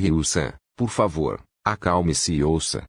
Ryu-san, por favor, acalme-se e ouça.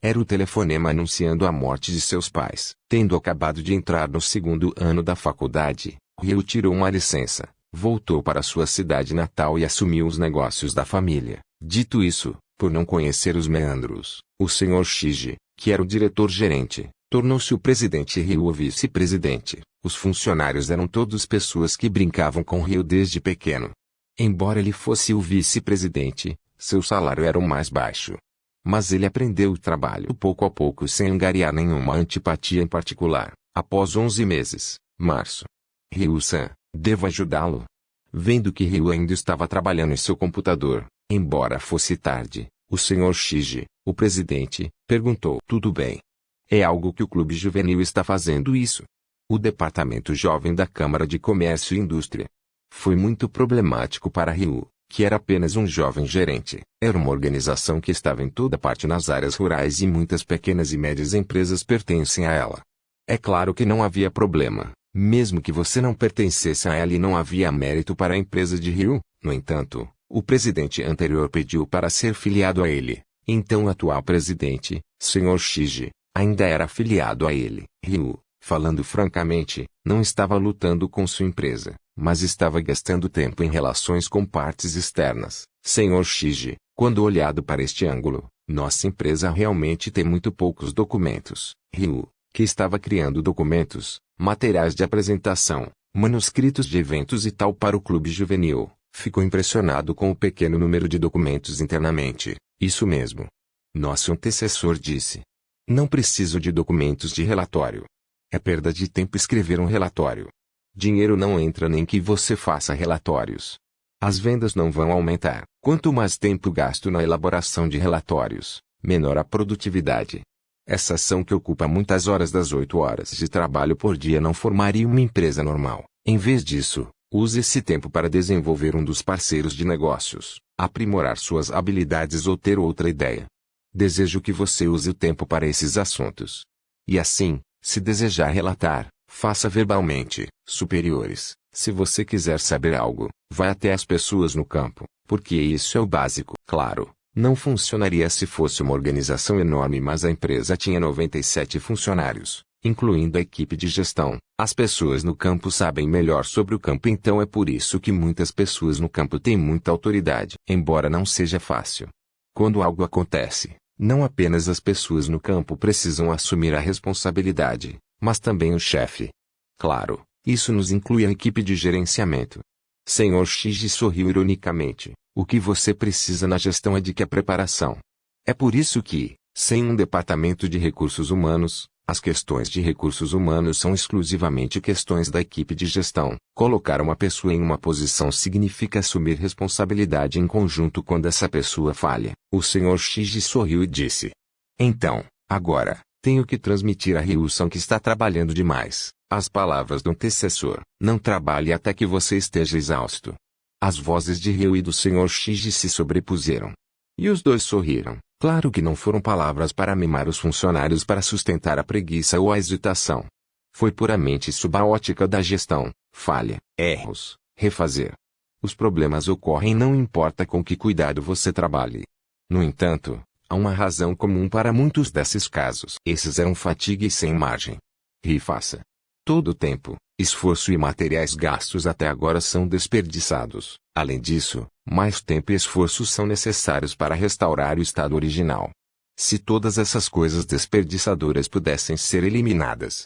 Era o telefonema anunciando a morte de seus pais. Tendo acabado de entrar no segundo ano da faculdade, Ryu tirou uma licença, voltou para sua cidade natal e assumiu os negócios da família. Dito isso, por não conhecer os meandros, o Sr. Shiji, que era o diretor-gerente, tornou-se o presidente e Ryu o vice-presidente. Os funcionários eram todos pessoas que brincavam com Ryu desde pequeno. Embora ele fosse o vice-presidente, seu salário era o mais baixo. Mas ele aprendeu o trabalho pouco a pouco sem angariar nenhuma antipatia em particular. Após 11 meses, março. Ryu-san, devo ajudá-lo? Vendo que Ryu ainda estava trabalhando em seu computador, embora fosse tarde, o Sr. Shiji, o presidente, perguntou: tudo bem? É algo que o clube juvenil está fazendo isso? O departamento jovem da Câmara de Comércio e Indústria. Foi muito problemático para Ryu, que era apenas um jovem gerente. Era uma organização que estava em toda parte nas áreas rurais e muitas pequenas e médias empresas pertencem a ela. É claro que não havia problema, mesmo que você não pertencesse a ela e não havia mérito para a empresa de Ryu. No entanto, o presidente anterior pediu para ser filiado a ele. Então o atual presidente, Sr. Shiji, ainda era afiliado a ele. Ryu, falando francamente, não estava lutando com sua empresa, mas estava gastando tempo em relações com partes externas. Sr. Shiji, quando olhado para este ângulo, nossa empresa realmente tem muito poucos documentos. Ryu, que estava criando documentos, materiais de apresentação, manuscritos de eventos e tal para o clube juvenil, ficou impressionado com o pequeno número de documentos internamente. Isso mesmo. Nosso antecessor disse: não preciso de documentos de relatório. É perda de tempo escrever um relatório. Dinheiro não entra nem que você faça relatórios. As vendas não vão aumentar. Quanto mais tempo gasto na elaboração de relatórios, menor a produtividade. Essa ação que ocupa muitas horas das 8 horas de trabalho por dia não formaria uma empresa normal. Em vez disso, use esse tempo para desenvolver um dos parceiros de negócios, aprimorar suas habilidades ou ter outra ideia. Desejo que você use o tempo para esses assuntos. E assim, se desejar relatar, faça verbalmente. Superiores, se você quiser saber algo, vá até as pessoas no campo, porque isso é o básico. Claro, não funcionaria se fosse uma organização enorme, mas a empresa tinha 97 funcionários, incluindo a equipe de gestão. As pessoas no campo sabem melhor sobre o campo, então é por isso que muitas pessoas no campo têm muita autoridade. Embora não seja fácil. Quando algo acontece, não apenas as pessoas no campo precisam assumir a responsabilidade, mas também o chefe. Claro, isso nos inclui a equipe de gerenciamento. Sr. Shiji sorriu ironicamente. O que você precisa na gestão é de que a preparação. É por isso que, sem um departamento de recursos humanos, as questões de recursos humanos são exclusivamente questões da equipe de gestão. Colocar uma pessoa em uma posição significa assumir responsabilidade em conjunto quando essa pessoa falha. O Sr. Shiji sorriu e disse: então, agora, tenho que transmitir a Ryu-san que está trabalhando demais. As palavras do antecessor: não trabalhe até que você esteja exausto. As vozes de Ryu e do Sr. Shiji se sobrepuseram. E os dois sorriram. Claro que não foram palavras para mimar os funcionários para sustentar a preguiça ou a hesitação. Foi puramente sob a ótica da gestão. Falha, erros, refazer. Os problemas ocorrem não importa com que cuidado você trabalhe. No entanto, há uma razão comum para muitos desses casos. Esses eram fadiga e sem margem. Refaça. Todo o tempo, esforço e materiais gastos até agora são desperdiçados. Além disso, mais tempo e esforço são necessários para restaurar o estado original. Se todas essas coisas desperdiçadoras pudessem ser eliminadas,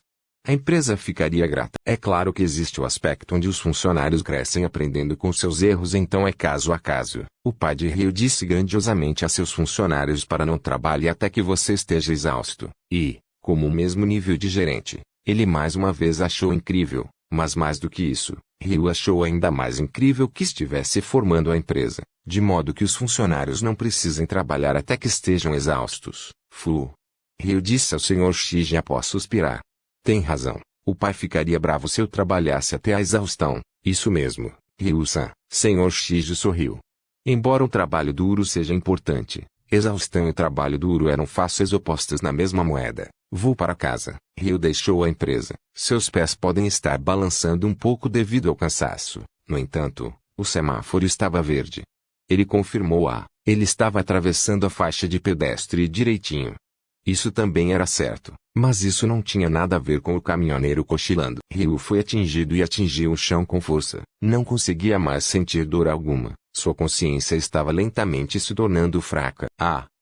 a empresa ficaria grata. É claro que existe o aspecto onde os funcionários crescem aprendendo com seus erros, então é caso a caso. O pai de Ryu disse grandiosamente a seus funcionários para não trabalhe até que você esteja exausto. E, como o mesmo nível de gerente, ele mais uma vez achou incrível, mas mais do que isso, Ryu achou ainda mais incrível que estivesse formando a empresa, de modo que os funcionários não precisem trabalhar até que estejam exaustos. Ryu disse ao Sr. Shiji após suspirar. Tem razão, o pai ficaria bravo se eu trabalhasse até a exaustão. Isso mesmo, Ryu-san. Sr. Shiji sorriu. Embora um trabalho duro seja importante, exaustão e trabalho duro eram faces opostas na mesma moeda. Vou para casa. Ryu deixou a empresa. Seus pés podem estar balançando um pouco devido ao cansaço. No entanto, o semáforo estava verde. Ele confirmou. Ele estava atravessando a faixa de pedestre direitinho. Isso também era certo, mas isso não tinha nada a ver com o caminhoneiro cochilando. Ryu foi atingido e atingiu o chão com força. Não conseguia mais sentir dor alguma. Sua consciência estava lentamente se tornando fraca.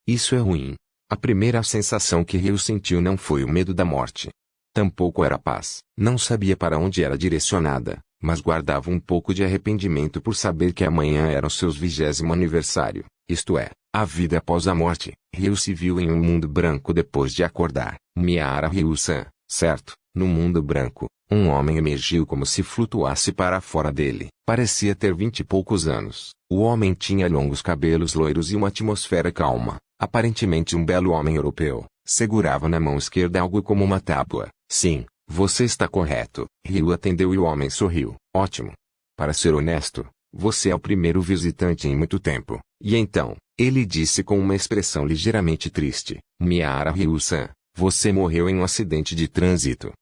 Isso é ruim. A primeira sensação que Ryu sentiu não foi o medo da morte. Tampouco era paz. Não sabia para onde era direcionada, mas guardava um pouco de arrependimento por saber que amanhã era o seu 20º aniversário, isto é, a vida após a morte. Ryu se viu em um mundo branco depois de acordar. Miara Ryu-san, certo? No mundo branco, um homem emergiu como se flutuasse para fora dele. Parecia ter 20 e poucos anos. O homem tinha longos cabelos loiros e uma atmosfera calma. Aparentemente um belo homem europeu. Segurava na mão esquerda algo como uma tábua. Sim, você está correto. Ryu atendeu e o homem sorriu. Ótimo. Para ser honesto, você é o primeiro visitante em muito tempo. E então, ele disse com uma expressão ligeiramente triste. Miara Ryu-san, você morreu em um acidente de trânsito.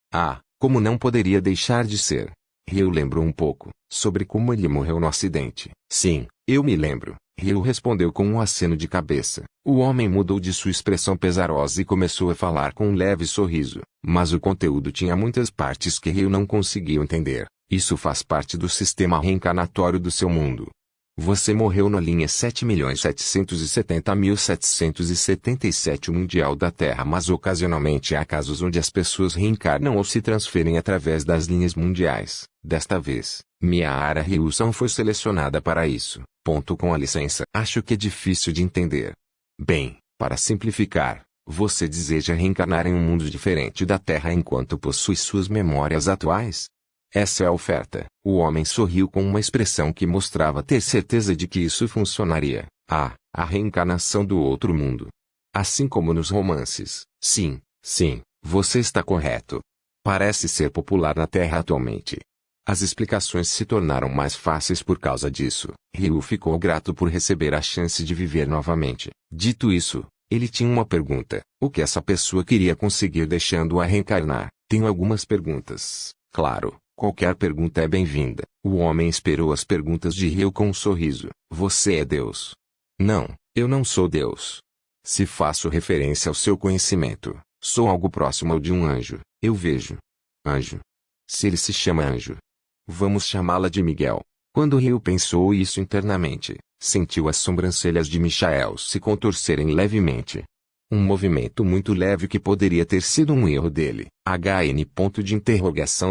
Como não poderia deixar de ser? Ryu lembrou um pouco sobre como ele morreu no acidente. Sim, eu me lembro. Ryu respondeu com um aceno de cabeça. O homem mudou de sua expressão pesarosa e começou a falar com um leve sorriso. Mas o conteúdo tinha muitas partes que Ryu não conseguiu entender. Isso faz parte do sistema reencarnatório do seu mundo. Você morreu na linha 7.770.777 mundial da Terra, mas ocasionalmente há casos onde as pessoas reencarnam ou se transferem através das linhas mundiais. Desta vez, Miara Ryu-san foi selecionada para isso. Com a licença. Acho que é difícil de entender. Bem, para simplificar, você deseja reencarnar em um mundo diferente da Terra enquanto possui suas memórias atuais? Essa é a oferta. O homem sorriu com uma expressão que mostrava ter certeza de que isso funcionaria. A reencarnação do outro mundo. Assim como nos romances. Sim, você está correto. Parece ser popular na Terra atualmente. As explicações se tornaram mais fáceis por causa disso. Ryu ficou grato por receber a chance de viver novamente. Dito isso, ele tinha uma pergunta. O que essa pessoa queria conseguir deixando-a reencarnar? Tenho algumas perguntas. Claro. Qualquer pergunta é bem-vinda. O homem esperou as perguntas de Ryu com um sorriso. Você é Deus? Não, eu não sou Deus. Se faço referência ao seu conhecimento, sou algo próximo ao de um anjo. Eu vejo. Anjo. Se ele se chama anjo, vamos chamá-la de Miguel. Quando Ryu pensou isso internamente, sentiu as sobrancelhas de Michael se contorcerem levemente. Um movimento muito leve que poderia ter sido um erro dele.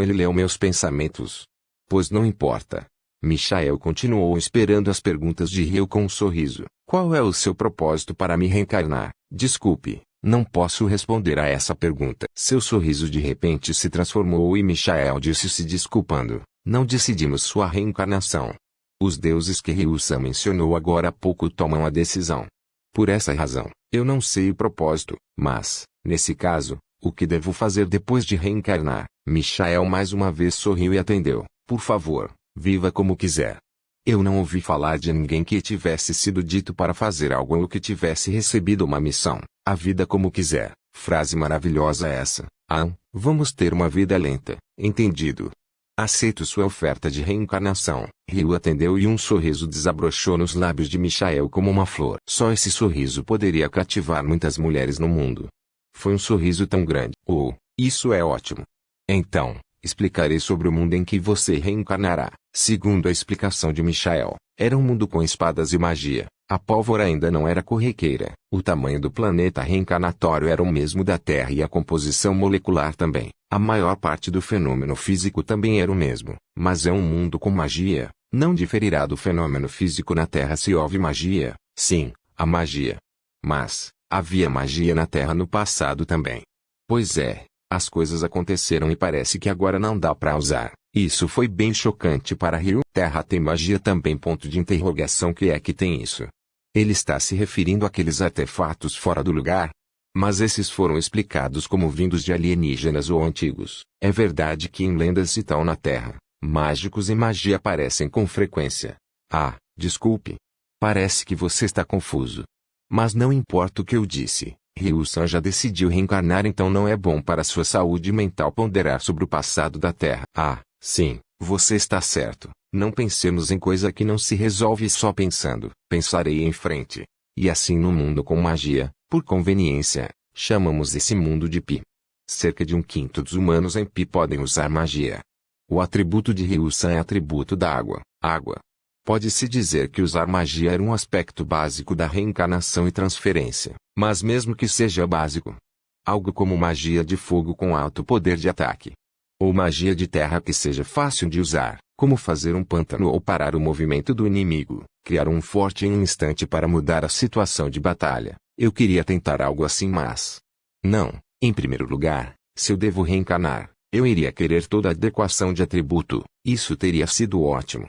Ele leu meus pensamentos. Pois não importa. Michael continuou esperando as perguntas de Ryu com um sorriso. Qual é o seu propósito para me reencarnar? Desculpe, não posso responder a essa pergunta. Seu sorriso de repente se transformou e Michael disse se desculpando. Não decidimos sua reencarnação. Os deuses que Ryu-san mencionou agora há pouco tomam a decisão. Por essa razão, eu não sei o propósito, mas, nesse caso, o que devo fazer depois de reencarnar? Michael mais uma vez sorriu e atendeu. Por favor, viva como quiser. Eu não ouvi falar de ninguém que tivesse sido dito para fazer algo ou que tivesse recebido uma missão. A vida como quiser. Frase maravilhosa essa. Vamos ter uma vida lenta. Entendido. Aceito sua oferta de reencarnação. Ryu atendeu e um sorriso desabrochou nos lábios de Michael como uma flor. Só esse sorriso poderia cativar muitas mulheres no mundo. Foi um sorriso tão grande. Isso é ótimo. Então, explicarei sobre o mundo em que você reencarnará. Segundo a explicação de Michael, era um mundo com espadas e magia. A pólvora ainda não era corriqueira. O tamanho do planeta reencarnatório era o mesmo da Terra e a composição molecular também. A maior parte do fenômeno físico também era o mesmo. Mas é um mundo com magia. Não diferirá do fenômeno físico na Terra se houve magia. Sim, a magia. Mas, havia magia na Terra no passado também. Pois é, as coisas aconteceram e parece que agora não dá para usar. Isso foi bem chocante para Ryu. Terra tem magia também? Que é que tem isso? Ele está se referindo àqueles artefatos fora do lugar? Mas esses foram explicados como vindos de alienígenas ou antigos. É verdade que em lendas e tal na Terra, mágicos e magia aparecem com frequência. Desculpe. Parece que você está confuso. Mas não importa o que eu disse. Ryu-san já decidiu reencarnar, então não é bom para sua saúde mental ponderar sobre o passado da Terra. Sim, Você está certo. Não pensemos em coisa que não se resolve só pensando. Pensarei em frente. E assim no mundo com magia, por conveniência, chamamos esse mundo de Pi. Cerca de 1/5 dos humanos em Pi podem usar magia. O atributo de Ryusan é atributo da água, água. Pode-se dizer que usar magia era um aspecto básico da reencarnação e transferência, mas mesmo que seja básico, algo como magia de fogo com alto poder de ataque, ou magia de terra que seja fácil de usar, como fazer um pântano ou parar o movimento do inimigo, criar um forte em um instante para mudar a situação de batalha. Eu queria tentar algo assim, mas não. Em primeiro lugar, se eu devo reencarnar, eu iria querer toda a adequação de atributo. Isso teria sido ótimo.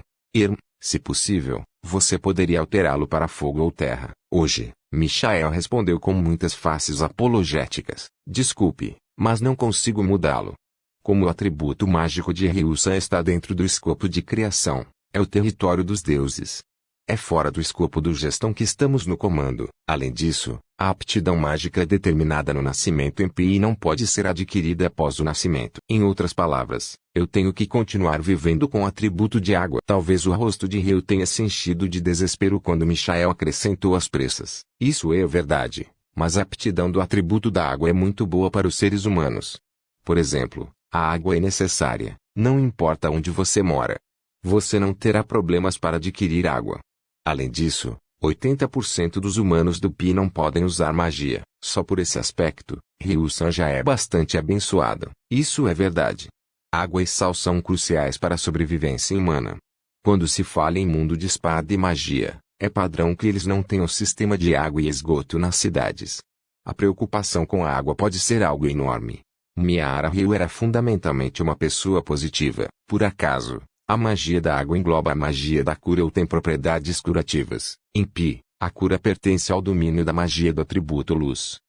Se possível, você poderia alterá-lo para fogo ou terra. Hoje, Michael respondeu com muitas faces apologéticas. Desculpe, mas não consigo mudá-lo. Como o atributo mágico de Ryusan está dentro do escopo de criação, é o território dos deuses. É fora do escopo do gestão que estamos no comando. Além disso, a aptidão mágica é determinada no nascimento em Pi e não pode ser adquirida após o nascimento. Em outras palavras, eu tenho que continuar vivendo com o atributo de água. Talvez o rosto de Ryu tenha se enchido de desespero quando Michael acrescentou às pressas. Isso é verdade, mas a aptidão do atributo da água é muito boa para os seres humanos. Por exemplo, a água é necessária, não importa onde você mora. Você não terá problemas para adquirir água. Além disso, 80% dos humanos do Pi não podem usar magia. Só por esse aspecto, Ryusan já é bastante abençoado. Isso é verdade. Água e sal são cruciais para a sobrevivência humana. Quando se fala em mundo de espada e magia, é padrão que eles não tenham sistema de água e esgoto nas cidades. A preocupação com a água pode ser algo enorme. Miara Ryu era fundamentalmente uma pessoa positiva. Por acaso, a magia da água engloba a magia da cura ou tem propriedades curativas. Em Pi, a cura pertence ao domínio da magia do atributo luz.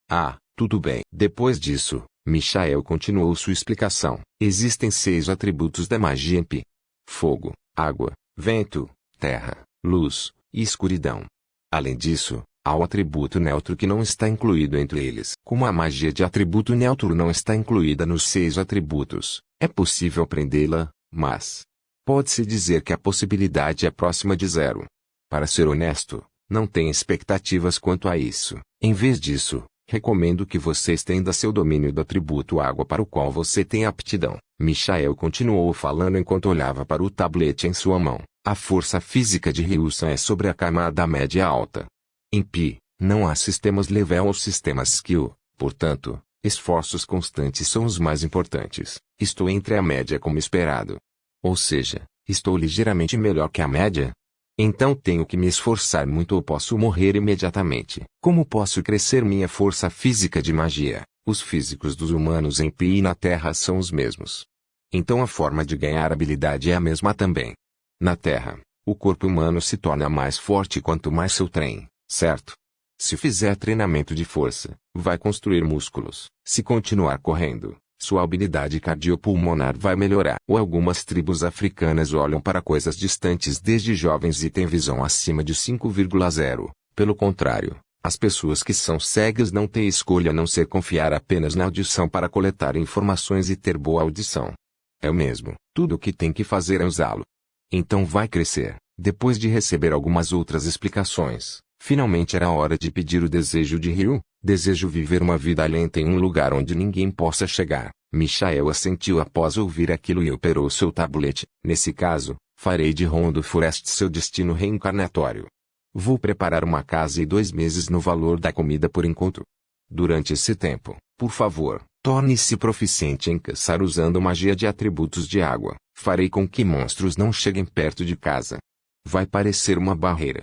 Tudo bem. Depois disso, Michael continuou sua explicação. Existem 6 atributos da magia em Pi: fogo, água, vento, terra, luz e escuridão. Além disso, há o atributo neutro que não está incluído entre eles. Como a magia de atributo neutro não está incluída nos 6 atributos, é possível aprendê-la, mas pode-se dizer que a possibilidade é próxima de zero. Para ser honesto, não tenho expectativas quanto a isso. Em vez disso, recomendo que você estenda seu domínio do atributo água para o qual você tem aptidão. Michael continuou falando enquanto olhava para o tablete em sua mão. A força física de Ryusan é sobre a camada média alta. Em Pi, não há sistemas level ou sistemas skill, portanto, esforços constantes são os mais importantes. Estou entre a média como esperado. Ou seja, estou ligeiramente melhor que a média? Então tenho que me esforçar muito ou posso morrer imediatamente. Como posso crescer minha força física de magia? Os físicos dos humanos em Pi e na Terra são os mesmos. Então a forma de ganhar habilidade é a mesma também. Na Terra, o corpo humano se torna mais forte quanto mais seu treino, certo? Se fizer treinamento de força, vai construir músculos. Se continuar correndo, sua habilidade cardiopulmonar vai melhorar. Ou algumas tribos africanas olham para coisas distantes desde jovens e têm visão acima de 5,0. Pelo contrário, as pessoas que são cegas não têm escolha a não ser confiar apenas na audição para coletar informações e ter boa audição. É o mesmo. Tudo o que tem que fazer é usá-lo. Então vai crescer. Depois de receber algumas outras explicações, finalmente era hora de pedir o desejo de Ryu. Desejo viver uma vida lenta em um lugar onde ninguém possa chegar. Michael assentiu após ouvir aquilo e operou seu tablete. Nesse caso, farei de Rondo Forest seu destino reencarnatório. Vou preparar uma casa e 2 meses no valor da comida por enquanto. Durante esse tempo, por favor, torne-se proficiente em caçar usando magia de atributos de água. Farei com que monstros não cheguem perto de casa. Vai parecer uma barreira.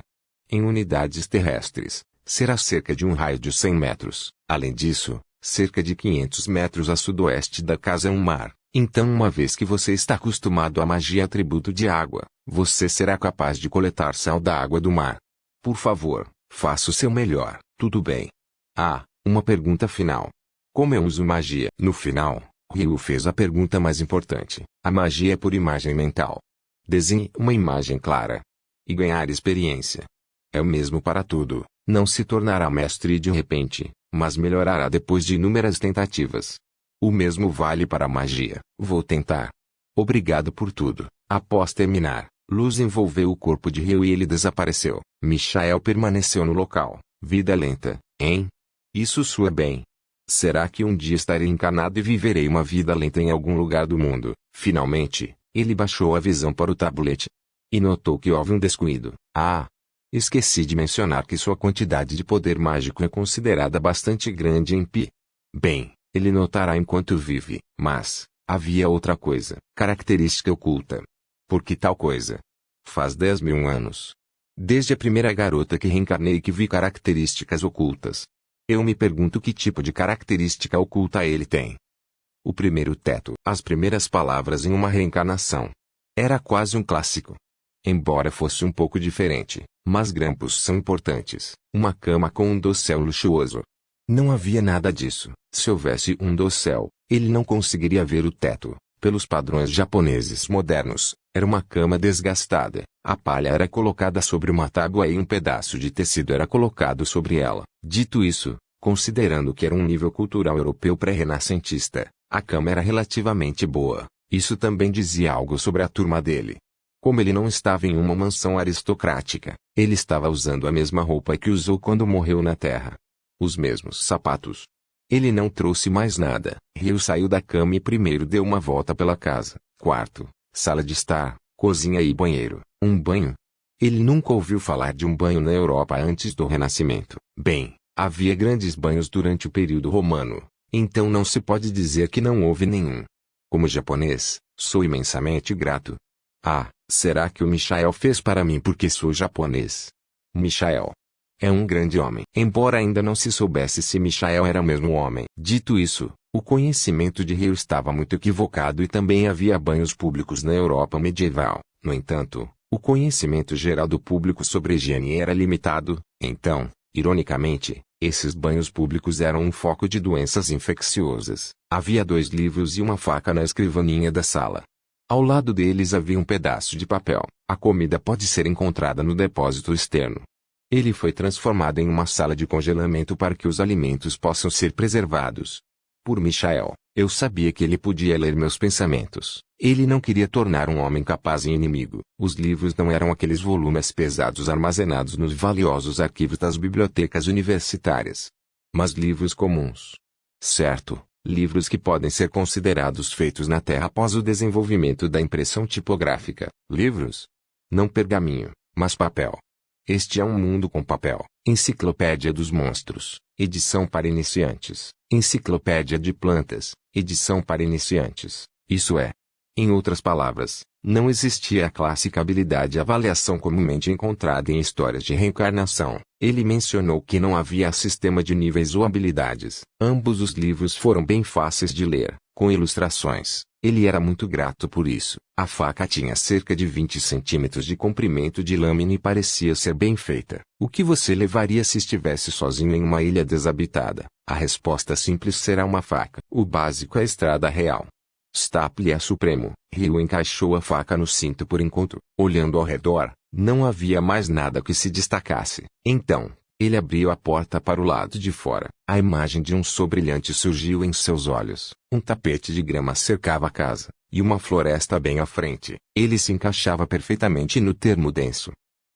Em unidades terrestres, será cerca de um raio de 100 metros. Além disso, cerca de 500 metros a sudoeste da casa é um mar. Então, uma vez que você está acostumado à magia atributo de água, você será capaz de coletar sal da água do mar. Por favor, faça o seu melhor. Tudo bem? Uma pergunta final. Como eu uso magia? No final, Ryu fez a pergunta mais importante. A magia é por imagem mental. Desenhe uma imagem clara e ganhar experiência. É o mesmo para tudo. Não se tornará mestre de repente, mas melhorará depois de inúmeras tentativas. O mesmo vale para a magia. Vou tentar. Obrigado por tudo. Após terminar, luz envolveu o corpo de Ryu e ele desapareceu. Michael permaneceu no local. Vida lenta, hein? Isso soa bem. Será que um dia estarei encanado e viverei uma vida lenta em algum lugar do mundo? Finalmente, ele baixou a visão para o tabulete. E notou que houve um descuido. Esqueci de mencionar que sua quantidade de poder mágico é considerada bastante grande em Pi. Bem, ele notará enquanto vive, mas havia outra coisa. Característica oculta. Por que tal coisa? Faz 10.000 anos. Desde a primeira garota que reencarnei que vi características ocultas. Eu me pergunto que tipo de característica oculta ele tem. O primeiro teto. As primeiras palavras em uma reencarnação. Era quase um clássico. Embora fosse um pouco diferente, mas grampos são importantes. Uma cama com um dossel luxuoso. Não havia nada disso. Se houvesse um dossel, ele não conseguiria ver o teto. Pelos padrões japoneses modernos, era uma cama desgastada. A palha era colocada sobre uma tábua e um pedaço de tecido era colocado sobre ela. Dito isso, considerando que era um nível cultural europeu pré-renascentista, a cama era relativamente boa. Isso também dizia algo sobre a turma dele. Como ele não estava em uma mansão aristocrática, ele estava usando a mesma roupa que usou quando morreu na Terra. Os mesmos sapatos. Ele não trouxe mais nada. Ryu saiu da cama e primeiro deu uma volta pela casa. Quarto, sala de estar, cozinha e banheiro. Um banho? Ele nunca ouviu falar de um banho na Europa antes do Renascimento. Bem, havia grandes banhos durante o período romano, então não se pode dizer que não houve nenhum. Como japonês, sou imensamente grato. Será que o Michael fez para mim porque sou japonês? Michael é um grande homem. Embora ainda não se soubesse se Michael era o mesmo homem. Dito isso, o conhecimento de Ryu estava muito equivocado e também havia banhos públicos na Europa medieval. No entanto, o conhecimento geral do público sobre higiene era limitado. Então, ironicamente, esses banhos públicos eram um foco de doenças infecciosas. Havia 2 livros e uma faca na escrivaninha da sala. Ao lado deles havia um pedaço de papel. A comida pode ser encontrada no depósito externo. Ele foi transformado em uma sala de congelamento para que os alimentos possam ser preservados. Por Michael, eu sabia que ele podia ler meus pensamentos. Ele não queria tornar um homem capaz em inimigo. Os livros não eram aqueles volumes pesados armazenados nos valiosos arquivos das bibliotecas universitárias, mas livros comuns. Certo. Livros que podem ser considerados feitos na Terra após o desenvolvimento da impressão tipográfica. Livros? Não pergaminho, mas papel. Este é um mundo com papel. Enciclopédia dos Monstros, edição para iniciantes. Enciclopédia de Plantas, edição para iniciantes. Isso é. Em outras palavras, não existia a clássica habilidade e avaliação comumente encontrada em histórias de reencarnação. Ele mencionou que não havia sistema de níveis ou habilidades. Ambos os livros foram bem fáceis de ler, com ilustrações. Ele era muito grato por isso. A faca tinha cerca de 20 centímetros de comprimento de lâmina e parecia ser bem feita. O que você levaria se estivesse sozinho em uma ilha desabitada? A resposta simples será uma faca. O básico é a estrada real. Staple é supremo. Ryu encaixou a faca no cinto por enquanto. Olhando ao redor, não havia mais nada que se destacasse. Então, ele abriu a porta para o lado de fora. A imagem de um sol brilhante surgiu em seus olhos. Um tapete de grama cercava a casa, e uma floresta bem à frente. Ele se encaixava perfeitamente no termo denso.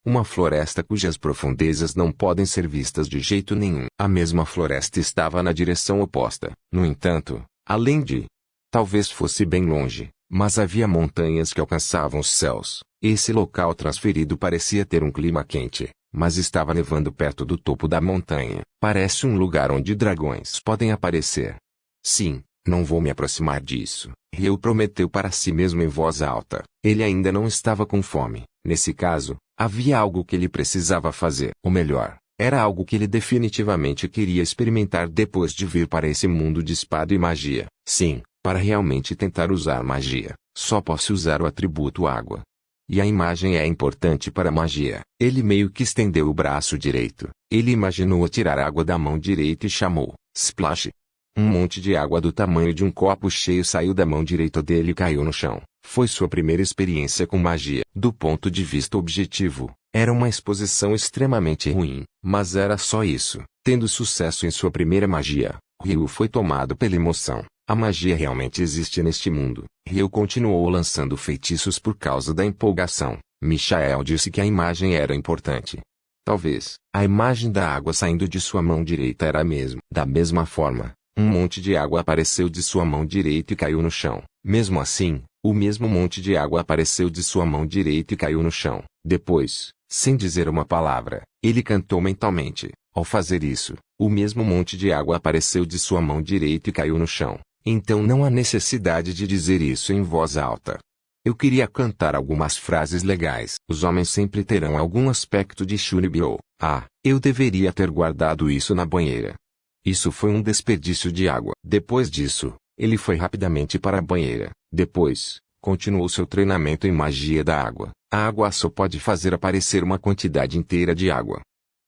Uma floresta cujas profundezas não podem ser vistas de jeito nenhum. A mesma floresta estava na direção oposta. No entanto, além de talvez fosse bem longe, mas havia montanhas que alcançavam os céus. Esse local transferido parecia ter um clima quente, mas estava nevando perto do topo da montanha. Parece um lugar onde dragões podem aparecer. Sim, não vou me aproximar disso. Ryu prometeu para si mesmo em voz alta. Ele ainda não estava com fome. Nesse caso, havia algo que ele precisava fazer. Ou melhor, era algo que ele definitivamente queria experimentar depois de vir para esse mundo de espada e magia. Sim. Para realmente tentar usar magia, só posso usar o atributo água. E a imagem é importante para a magia. Ele meio que estendeu o braço direito. Ele imaginou tirar água da mão direita e chamou, Splash. Um monte de água do tamanho de um copo cheio saiu da mão direita dele e caiu no chão. Foi sua primeira experiência com magia. Do ponto de vista objetivo, era uma exposição extremamente ruim, mas era só isso. Tendo sucesso em sua primeira magia, Ryu foi tomado pela emoção. A magia realmente existe neste mundo. Ryu continuou lançando feitiços por causa da empolgação. Michael disse que a imagem era importante. Talvez, a imagem da água saindo de sua mão direita era a mesma. Da mesma forma, um monte de água apareceu de sua mão direita e caiu no chão. Mesmo assim, o mesmo monte de água apareceu de sua mão direita e caiu no chão. Depois, sem dizer uma palavra, ele cantou mentalmente. Ao fazer isso, o mesmo monte de água apareceu de sua mão direita e caiu no chão. Então não há necessidade de dizer isso em voz alta. Eu queria cantar algumas frases legais. Os homens sempre terão algum aspecto de Shunibyo. Ah, eu deveria ter guardado isso na banheira. Isso foi um desperdício de água. Depois disso, ele foi rapidamente para a banheira. Depois, continuou seu treinamento em magia da água. A água só pode fazer aparecer uma quantidade inteira de água.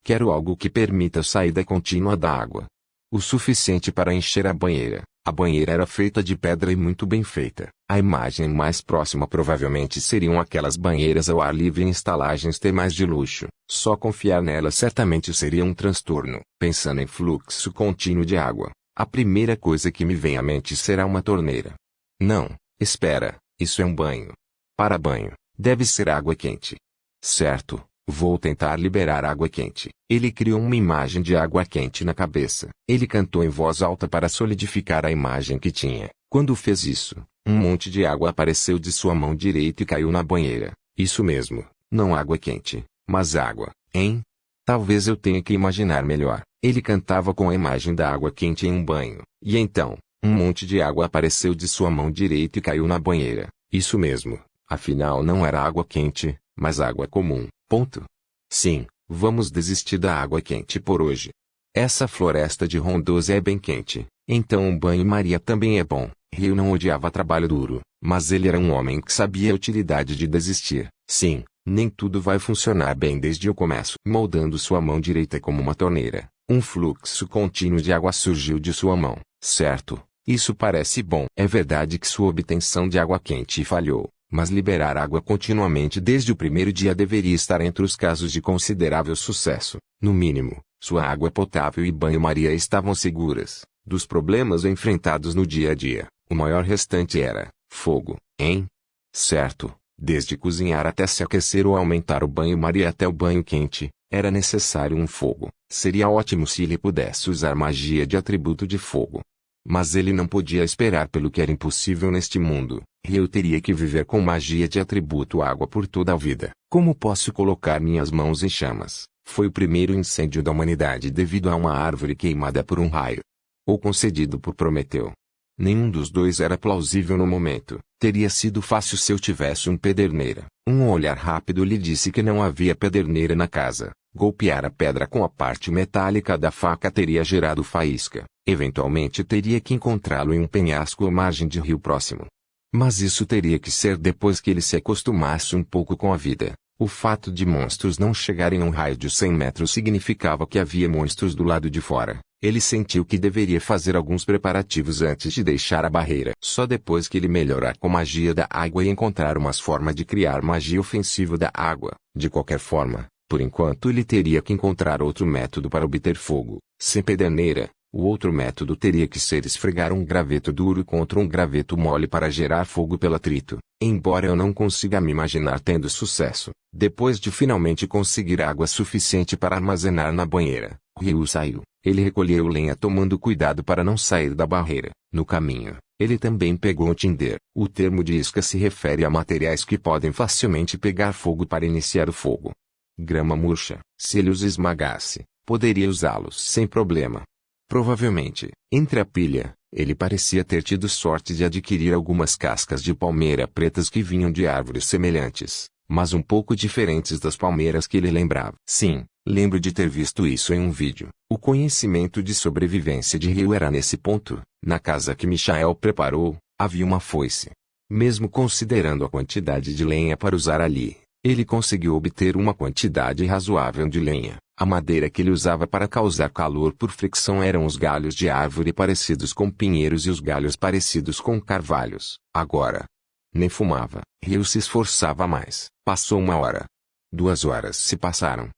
Quero algo que permita a saída contínua da água. O suficiente para encher a banheira. A banheira era feita de pedra e muito bem feita. A imagem mais próxima provavelmente seriam aquelas banheiras ao ar livre em estalagens termais de luxo. Só confiar nelas certamente seria um transtorno. Pensando em fluxo contínuo de água, a primeira coisa que me vem à mente será uma torneira. Não, espera, isso é um banho. Para banho, deve ser água quente. Certo. Vou tentar liberar água quente. Ele criou uma imagem de água quente na cabeça. Ele cantou em voz alta para solidificar a imagem que tinha. Quando fez isso, um monte de água apareceu de sua mão direita e caiu na banheira. Isso mesmo, não água quente, mas água, hein? Talvez eu tenha que imaginar melhor. Ele cantava com a imagem da água quente em um banho. E então, um monte de água apareceu de sua mão direita e caiu na banheira. Isso mesmo, afinal não era água quente, mas água comum. Ponto. Sim, vamos desistir da água quente por hoje. Essa floresta de Rondoso é bem quente, então um banho-maria também é bom. Ryu não odiava trabalho duro, mas ele era um homem que sabia a utilidade de desistir. Sim, nem tudo vai funcionar bem desde o começo. Moldando sua mão direita como uma torneira, um fluxo contínuo de água surgiu de sua mão. Certo, isso parece bom. É verdade que sua obtenção de água quente falhou. Mas liberar água continuamente desde o primeiro dia deveria estar entre os casos de considerável sucesso. No mínimo, sua água potável e banho-maria estavam seguras. Dos problemas enfrentados no dia a dia, o maior restante era fogo, hein? Certo, desde cozinhar até se aquecer ou aumentar o banho-maria até o banho quente, era necessário um fogo. Seria ótimo se ele pudesse usar magia de atributo de fogo. Mas ele não podia esperar pelo que era impossível neste mundo. Eu teria que viver com magia de atributo água por toda a vida. Como posso colocar minhas mãos em chamas? Foi o primeiro incêndio da humanidade devido a uma árvore queimada por um raio. Ou concedido por Prometeu. Nenhum dos dois era plausível no momento. Teria sido fácil se eu tivesse uma pederneira. Um olhar rápido lhe disse que não havia pederneira na casa. Golpear a pedra com a parte metálica da faca teria gerado faísca. Eventualmente teria que encontrá-lo em um penhasco ou margem de rio próximo. Mas isso teria que ser depois que ele se acostumasse um pouco com a vida. O fato de monstros não chegarem a um raio de 100 metros significava que havia monstros do lado de fora. Ele sentiu que deveria fazer alguns preparativos antes de deixar a barreira. Só depois que ele melhorar com magia da água e encontrar uma forma de criar magia ofensiva da água. De qualquer forma, por enquanto ele teria que encontrar outro método para obter fogo. Sem pederneira, o outro método teria que ser esfregar um graveto duro contra um graveto mole para gerar fogo pelo atrito. Embora eu não consiga me imaginar tendo sucesso, depois de finalmente conseguir água suficiente para armazenar na banheira, Ryu saiu. Ele recolheu lenha tomando cuidado para não sair da barreira. No caminho, ele também pegou o tinder. O termo de isca se refere a materiais que podem facilmente pegar fogo para iniciar o fogo. Grama murcha, se ele os esmagasse, poderia usá-los sem problema. Provavelmente, entre a pilha, ele parecia ter tido sorte de adquirir algumas cascas de palmeira pretas que vinham de árvores semelhantes, mas um pouco diferentes das palmeiras que ele lembrava. Sim, lembro de ter visto isso em um vídeo. O conhecimento de sobrevivência de Ryu era nesse ponto. Na casa que Michael preparou, havia uma foice. Mesmo considerando a quantidade de lenha para usar ali, ele conseguiu obter uma quantidade razoável de lenha. A madeira que ele usava para causar calor por fricção eram os galhos de árvore parecidos com pinheiros e os galhos parecidos com carvalhos. Agora, nem fumava. Ryu se esforçava mais. Passou 1 hora. 2 horas se passaram.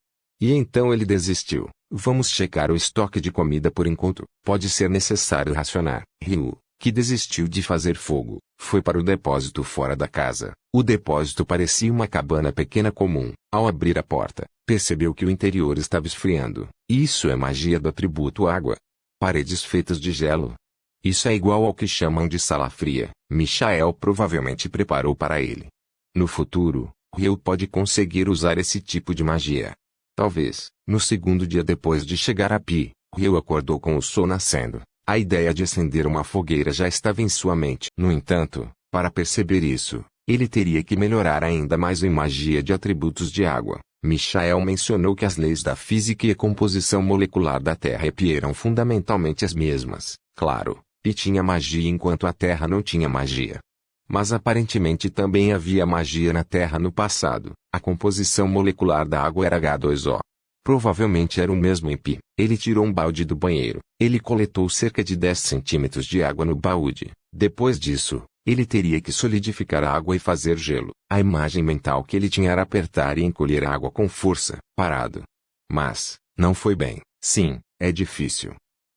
E então ele desistiu. Vamos checar o estoque de comida por enquanto. Pode ser necessário racionar. Ryu, que desistiu de fazer fogo, foi para o depósito fora da casa. O depósito parecia uma cabana pequena comum. Ao abrir a porta, percebeu que o interior estava esfriando. Isso é magia do atributo água. Paredes feitas de gelo. Isso é igual ao que chamam de sala fria. Michael provavelmente preparou para ele. No futuro, Ryu pode conseguir usar esse tipo de magia. Talvez, no segundo dia depois de chegar a Pi, Ryu acordou com o sol nascendo. A ideia de acender uma fogueira já estava em sua mente. No entanto, para perceber isso, ele teria que melhorar ainda mais em magia de atributos de água. Michael mencionou que as leis da física e a composição molecular da Terra e Pi eram fundamentalmente as mesmas. Claro, Pi tinha magia enquanto a Terra não tinha magia. Mas aparentemente também havia magia na Terra no passado. A composição molecular da água era H2O. Provavelmente era o mesmo em Pi. Ele tirou um balde do banheiro. Ele coletou cerca de 10 centímetros de água no balde. Depois disso, ele teria que solidificar a água e fazer gelo. A imagem mental que ele tinha era apertar e encolher a água com força, parado. Mas, não foi bem. Sim, é difícil.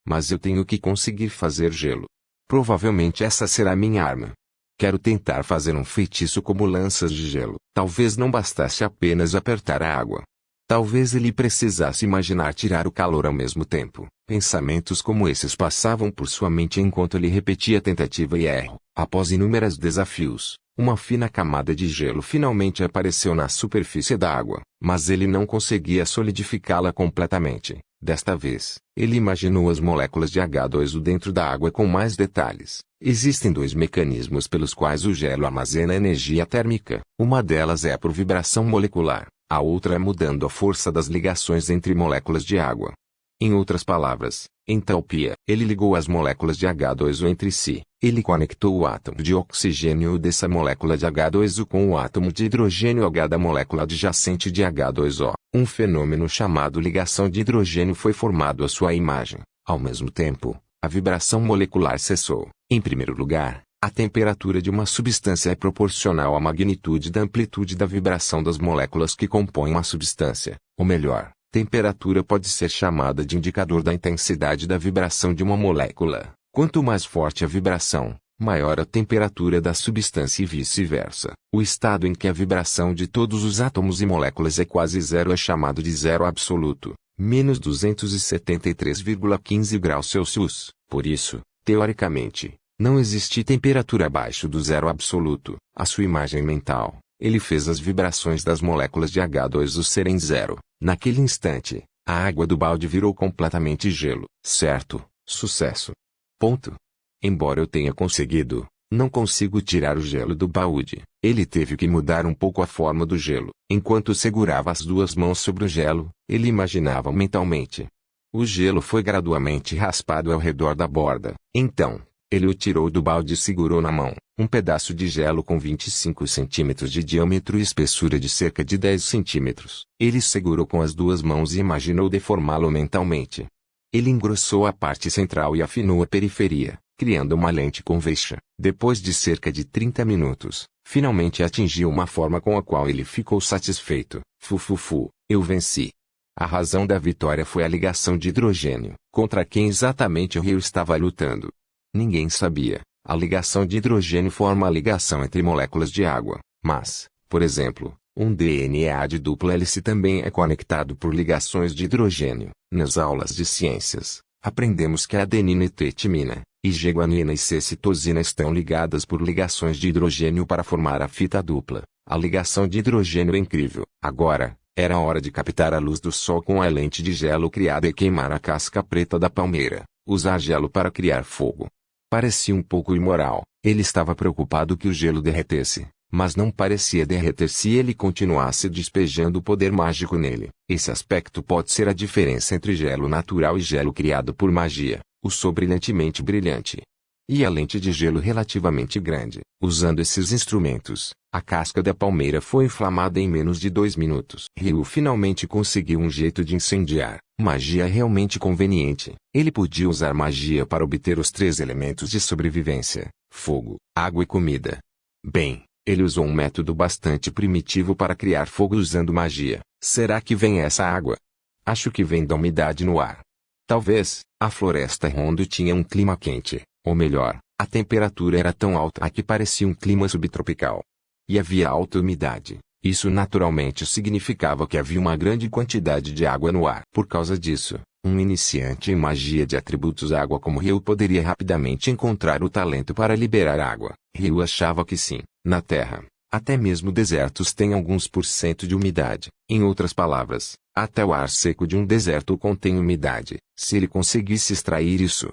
Mas eu tenho que conseguir fazer gelo. Provavelmente essa será minha arma. Quero tentar fazer um feitiço como lanças de gelo. Talvez não bastasse apenas apertar a água. Talvez ele precisasse imaginar tirar o calor ao mesmo tempo. Pensamentos como esses passavam por sua mente enquanto ele repetia tentativa e erro. Após inúmeros desafios, uma fina camada de gelo finalmente apareceu na superfície da água, mas ele não conseguia solidificá-la completamente. Desta vez, ele imaginou as moléculas de H2O dentro da água com mais detalhes. Existem dois mecanismos pelos quais o gelo armazena energia térmica. Uma delas é por vibração molecular. A outra é mudando a força das ligações entre moléculas de água. Em outras palavras, entalpia. Ele ligou as moléculas de H2O entre si. Ele conectou o átomo de oxigênio dessa molécula de H2O com o átomo de hidrogênio H da molécula adjacente de H2O. Um fenômeno chamado ligação de hidrogênio foi formado à sua imagem. Ao mesmo tempo, a vibração molecular cessou. Em primeiro lugar, a temperatura de uma substância é proporcional à magnitude da amplitude da vibração das moléculas que compõem uma substância. Ou melhor, temperatura pode ser chamada de indicador da intensidade da vibração de uma molécula. Quanto mais forte a vibração, maior a temperatura da substância e vice-versa. O estado em que a vibração de todos os átomos e moléculas é quase zero é chamado de zero absoluto, menos 273,15 graus Celsius. Por isso, teoricamente, não existe temperatura abaixo do zero absoluto. A sua imagem mental, ele fez as vibrações das moléculas de H2O serem zero. Naquele instante, a água do balde virou completamente gelo. Certo, sucesso. Ponto. Embora eu tenha conseguido, não consigo tirar o gelo do balde. Ele teve que mudar um pouco a forma do gelo. Enquanto segurava as duas mãos sobre o gelo, ele imaginava mentalmente. O gelo foi gradualmente raspado ao redor da borda. Então, ele o tirou do balde e segurou na mão. Um pedaço de gelo com 25 centímetros de diâmetro e espessura de cerca de 10 centímetros. Ele segurou com as duas mãos e imaginou deformá-lo mentalmente. Ele engrossou a parte central e afinou a periferia, criando uma lente convexa. Depois de cerca de 30 minutos, finalmente atingiu uma forma com a qual ele ficou satisfeito. Eu venci. A razão da vitória foi a ligação de hidrogênio. Contra quem exatamente o Ryu estava lutando? Ninguém sabia. A ligação de hidrogênio forma a ligação entre moléculas de água. Mas, por exemplo, um DNA de dupla hélice também é conectado por ligações de hidrogênio. Nas aulas de ciências, aprendemos que a adenina e tretimina, IG-guanina e C-citosina estão ligadas por ligações de hidrogênio para formar a fita dupla. A ligação de hidrogênio é incrível. Agora, era hora de captar a luz do sol com a lente de gelo criada e queimar a casca preta da palmeira. Usar gelo para criar fogo. Parecia um pouco imoral. Ele estava preocupado que o gelo derretesse, mas não parecia derreter se ele continuasse despejando o poder mágico nele. Esse aspecto pode ser a diferença entre gelo natural e gelo criado por magia. O sol brilhantemente brilhante. E a lente de gelo relativamente grande. Usando esses instrumentos, a casca da palmeira foi inflamada em menos de 2 minutos. Ryu finalmente conseguiu um jeito de incendiar. Magia realmente conveniente. Ele podia usar magia para obter os 3 elementos de sobrevivência: fogo, água e comida. Bem, ele usou um método bastante primitivo para criar fogo usando magia. Será que vem essa água? Acho que vem da umidade no ar. Talvez, a floresta Rondo tinha um clima quente, ou melhor, A temperatura era tão alta que parecia um clima subtropical. E havia alta umidade. Isso naturalmente significava que havia uma grande quantidade de água no ar. Por causa disso, um iniciante em magia de atributos água como Ryu poderia rapidamente encontrar o talento para liberar água. Ryu achava que sim, na Terra, até mesmo desertos têm alguns % de umidade. Em outras palavras, até o ar seco de um deserto contém umidade. Se ele conseguisse extrair isso,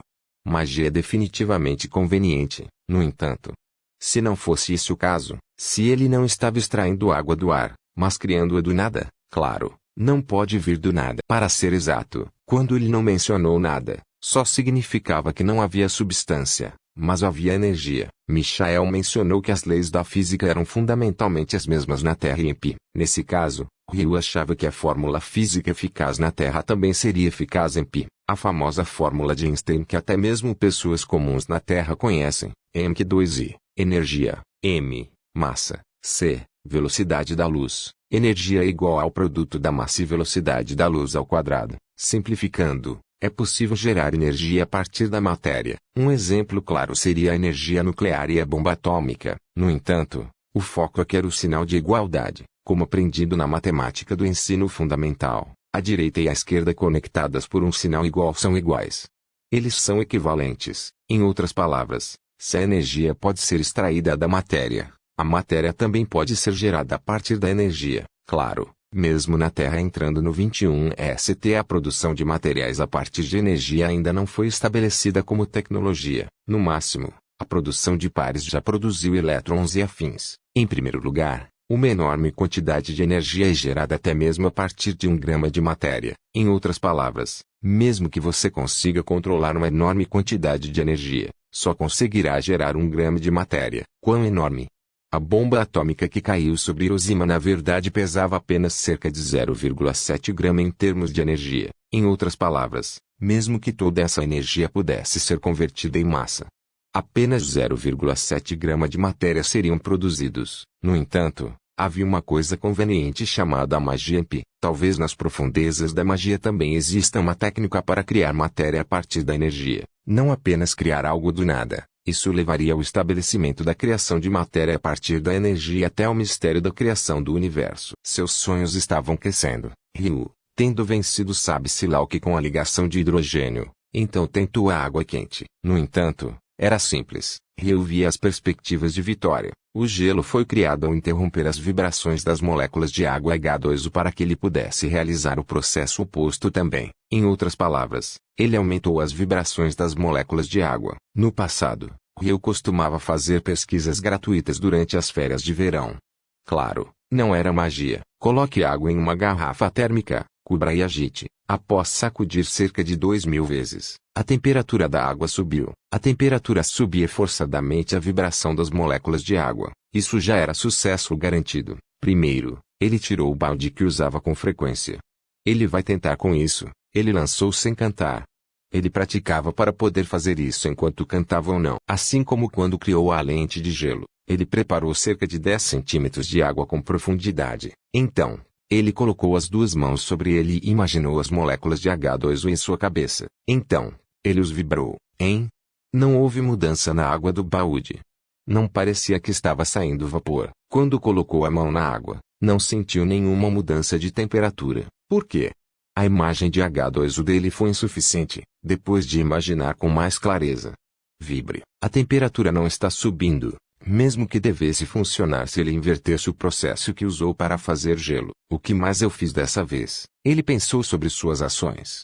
magia é definitivamente conveniente. No entanto, se não fosse esse o caso, se ele não estava extraindo água do ar, mas criando-a do nada, claro, não pode vir do nada. Para ser exato, quando ele não mencionou nada, só significava que não havia substância, mas havia energia. Michael mencionou que as leis da física eram fundamentalmente as mesmas na Terra e em Pi. Nesse caso, Ryu achava que a fórmula física eficaz na Terra também seria eficaz em Pi. A famosa fórmula de Einstein que até mesmo pessoas comuns na Terra conhecem, mq2i, energia, m, massa, c, velocidade da luz. Energia é igual ao produto da massa e velocidade da luz ao quadrado. Simplificando, é possível gerar energia a partir da matéria. Um exemplo claro seria a energia nuclear e a bomba atômica. No entanto, o foco aqui era o sinal de igualdade, como aprendido na matemática do ensino fundamental. A direita e a esquerda conectadas por um sinal igual são iguais. Eles são equivalentes. Em outras palavras, se a energia pode ser extraída da matéria, a matéria também pode ser gerada a partir da energia. Claro, mesmo na Terra entrando no 21 ST, a produção de materiais a partir de energia ainda não foi estabelecida como tecnologia. No máximo, a produção de pares já produziu elétrons e afins. Em primeiro lugar, uma enorme quantidade de energia é gerada até mesmo a partir de 1 grama de matéria. Em outras palavras, mesmo que você consiga controlar uma enorme quantidade de energia, só conseguirá gerar 1 grama de matéria. Quão enorme? A bomba atômica que caiu sobre Hiroshima na verdade pesava apenas cerca de 0,7 grama em termos de energia. Em outras palavras, mesmo que toda essa energia pudesse ser convertida em massa, apenas 0,7 grama de matéria seriam produzidos. No entanto, havia uma coisa conveniente chamada magia em Pi. Talvez nas profundezas da magia também exista uma técnica para criar matéria a partir da energia. Não apenas criar algo do nada. Isso levaria ao estabelecimento da criação de matéria a partir da energia até ao mistério da criação do universo. Seus sonhos estavam crescendo. Ryu, tendo vencido sabe-se lá o que com a ligação de hidrogênio, então tentou a água quente. No entanto, era simples. Ryu via as perspectivas de vitória. O gelo foi criado ao interromper as vibrações das moléculas de água H2O para que ele pudesse realizar o processo oposto também. Em outras palavras, ele aumentou as vibrações das moléculas de água. No passado, Ryu costumava fazer pesquisas gratuitas durante as férias de verão. Claro, não era magia. Coloque água em uma garrafa térmica, cubra e agite. Após sacudir cerca de 2.000 vezes, a temperatura da água subiu. A temperatura subia forçadamente a vibração das moléculas de água. Isso já era sucesso garantido. Primeiro, ele tirou o balde que usava com frequência. Ele vai tentar com isso. Ele lançou sem cantar. Ele praticava para poder fazer isso enquanto cantava ou não. Assim como quando criou a lente de gelo, ele preparou cerca de 10 centímetros de água com profundidade. Então, ele colocou as 2 mãos sobre ele e imaginou as moléculas de H2O em sua cabeça. Então, ele os vibrou, hein? Não houve mudança na água do balde. Não parecia que estava saindo vapor. Quando colocou a mão na água, não sentiu nenhuma mudança de temperatura. Por quê? A imagem de H2O dele foi insuficiente. Depois de imaginar com mais clareza, vibre. A temperatura não está subindo. Mesmo que devesse funcionar se ele invertesse o processo que usou para fazer gelo. O que mais eu fiz dessa vez? Ele pensou sobre suas ações.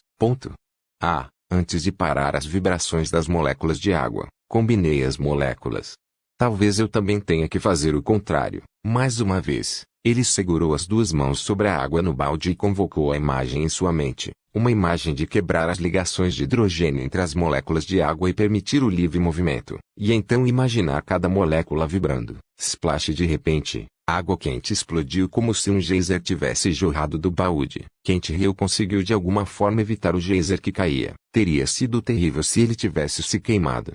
Antes de parar as vibrações das moléculas de água, combinei as moléculas. Talvez eu também tenha que fazer o contrário. Mais uma vez, ele segurou as 2 mãos sobre a água no balde e convocou a imagem em sua mente. Uma imagem de quebrar as ligações de hidrogênio entre as moléculas de água e permitir o livre movimento. E então imaginar cada molécula vibrando. Splash! De repente, a água quente explodiu como se um geyser tivesse jorrado do balde. Ryu conseguiu de alguma forma evitar o geyser que caía. Teria sido terrível se ele tivesse se queimado.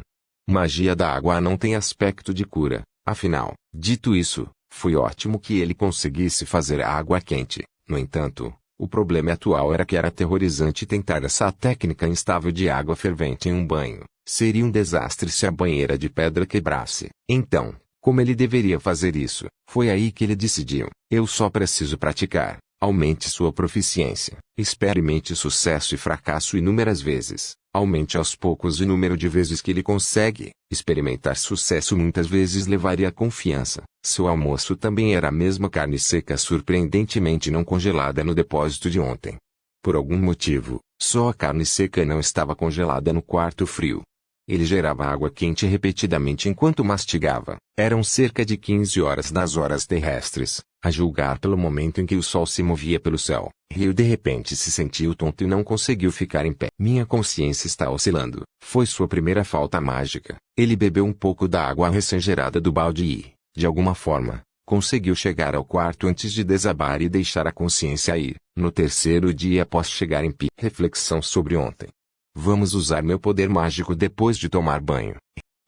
Magia da água não tem aspecto de cura. Afinal, dito isso, foi ótimo que ele conseguisse fazer a água quente. No entanto, o problema atual era que era aterrorizante tentar essa técnica instável de água fervente em um banho. Seria um desastre se a banheira de pedra quebrasse. Então, como ele deveria fazer isso? Foi aí que ele decidiu: eu só preciso praticar. Aumente sua proficiência. Experimente sucesso e fracasso inúmeras vezes. Aumente aos poucos o número de vezes que ele consegue. Experimentar sucesso muitas vezes levaria confiança. Seu almoço também era a mesma carne seca surpreendentemente não congelada no depósito de ontem. Por algum motivo, só a carne seca não estava congelada no quarto frio. Ele gerava água quente repetidamente enquanto mastigava. Eram cerca de 15 horas das horas terrestres, a julgar pelo momento em que o sol se movia pelo céu. Rio de repente se sentiu tonto e não conseguiu ficar em pé. Minha consciência está oscilando. Foi sua primeira falta mágica. Ele bebeu um pouco da água recém-gerada do balde e, de alguma forma, conseguiu chegar ao quarto antes de desabar e deixar a consciência ir. No terceiro dia após chegar em pé. Reflexão sobre ontem. Vamos usar meu poder mágico depois de tomar banho.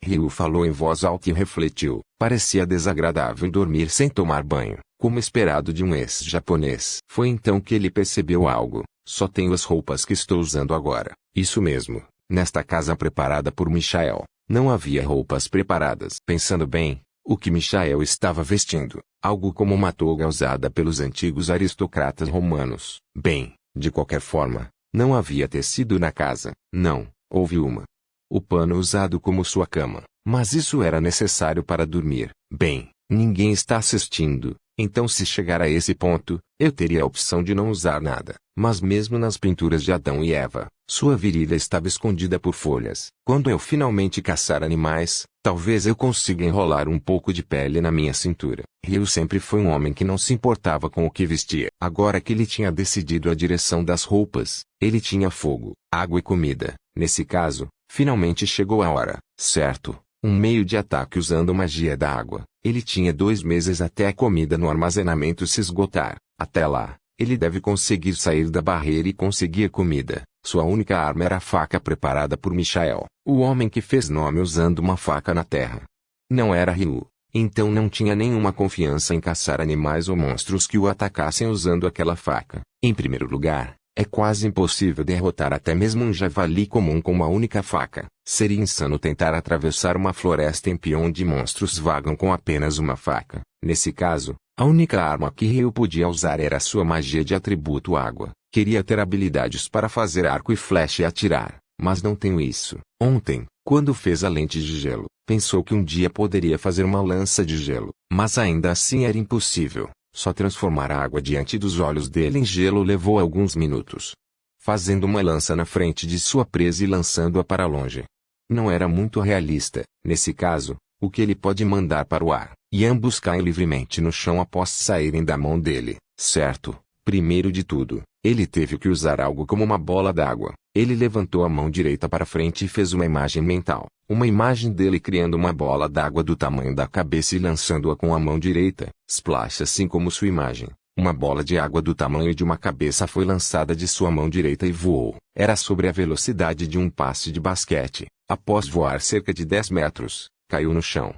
Ryu falou em voz alta e refletiu. Parecia desagradável dormir sem tomar banho, como esperado de um ex-japonês. Foi então que ele percebeu algo. Só tenho as roupas que estou usando agora. Isso mesmo. Nesta casa preparada por Michael, não havia roupas preparadas. Pensando bem, o que Michael estava vestindo, algo como uma toga usada pelos antigos aristocratas romanos. Bem, de qualquer forma, não havia tecido na casa. Não, houve uma. O pano usado como sua cama. Mas isso era necessário para dormir. Bem, ninguém está assistindo. Então se chegar a esse ponto, eu teria a opção de não usar nada. Mas mesmo nas pinturas de Adão e Eva, sua virilha estava escondida por folhas. Quando eu finalmente caçar animais, talvez eu consiga enrolar um pouco de pele na minha cintura. Ryu sempre foi um homem que não se importava com o que vestia. Agora que ele tinha decidido a direção das roupas, ele tinha fogo, água e comida. Nesse caso, finalmente chegou a hora, certo? Um meio de ataque usando magia da água. Ele tinha 2 meses até a comida no armazenamento se esgotar. Até lá, ele deve conseguir sair da barreira e conseguir comida. Sua única arma era a faca preparada por Michael, o homem que fez nome usando uma faca na terra. Não era Ryu. Então não tinha nenhuma confiança em caçar animais ou monstros que o atacassem usando aquela faca. Em primeiro lugar, é quase impossível derrotar até mesmo um javali comum com uma única faca. Seria insano tentar atravessar uma floresta em que onde monstros vagam com apenas uma faca. Nesse caso, a única arma que Ryu podia usar era sua magia de atributo água. Queria ter habilidades para fazer arco e flecha e atirar, mas não tenho isso. Ontem, quando fez a lente de gelo, pensou que um dia poderia fazer uma lança de gelo, mas ainda assim era impossível. Só transformar a água diante dos olhos dele em gelo levou alguns minutos. Fazendo uma lança na frente de sua presa e lançando-a para longe. Não era muito realista. Nesse caso, o que ele pode mandar para o ar, e ambos caem livremente no chão após saírem da mão dele, certo? Primeiro de tudo, ele teve que usar algo como uma bola d'água. Ele levantou a mão direita para frente e fez uma imagem mental. Uma imagem dele criando uma bola d'água do tamanho da cabeça e lançando-a com a mão direita. Splash, assim como sua imagem. Uma bola de água do tamanho de uma cabeça foi lançada de sua mão direita e voou. Era sobre a velocidade de um passe de basquete. Após voar cerca de 10 metros, caiu no chão.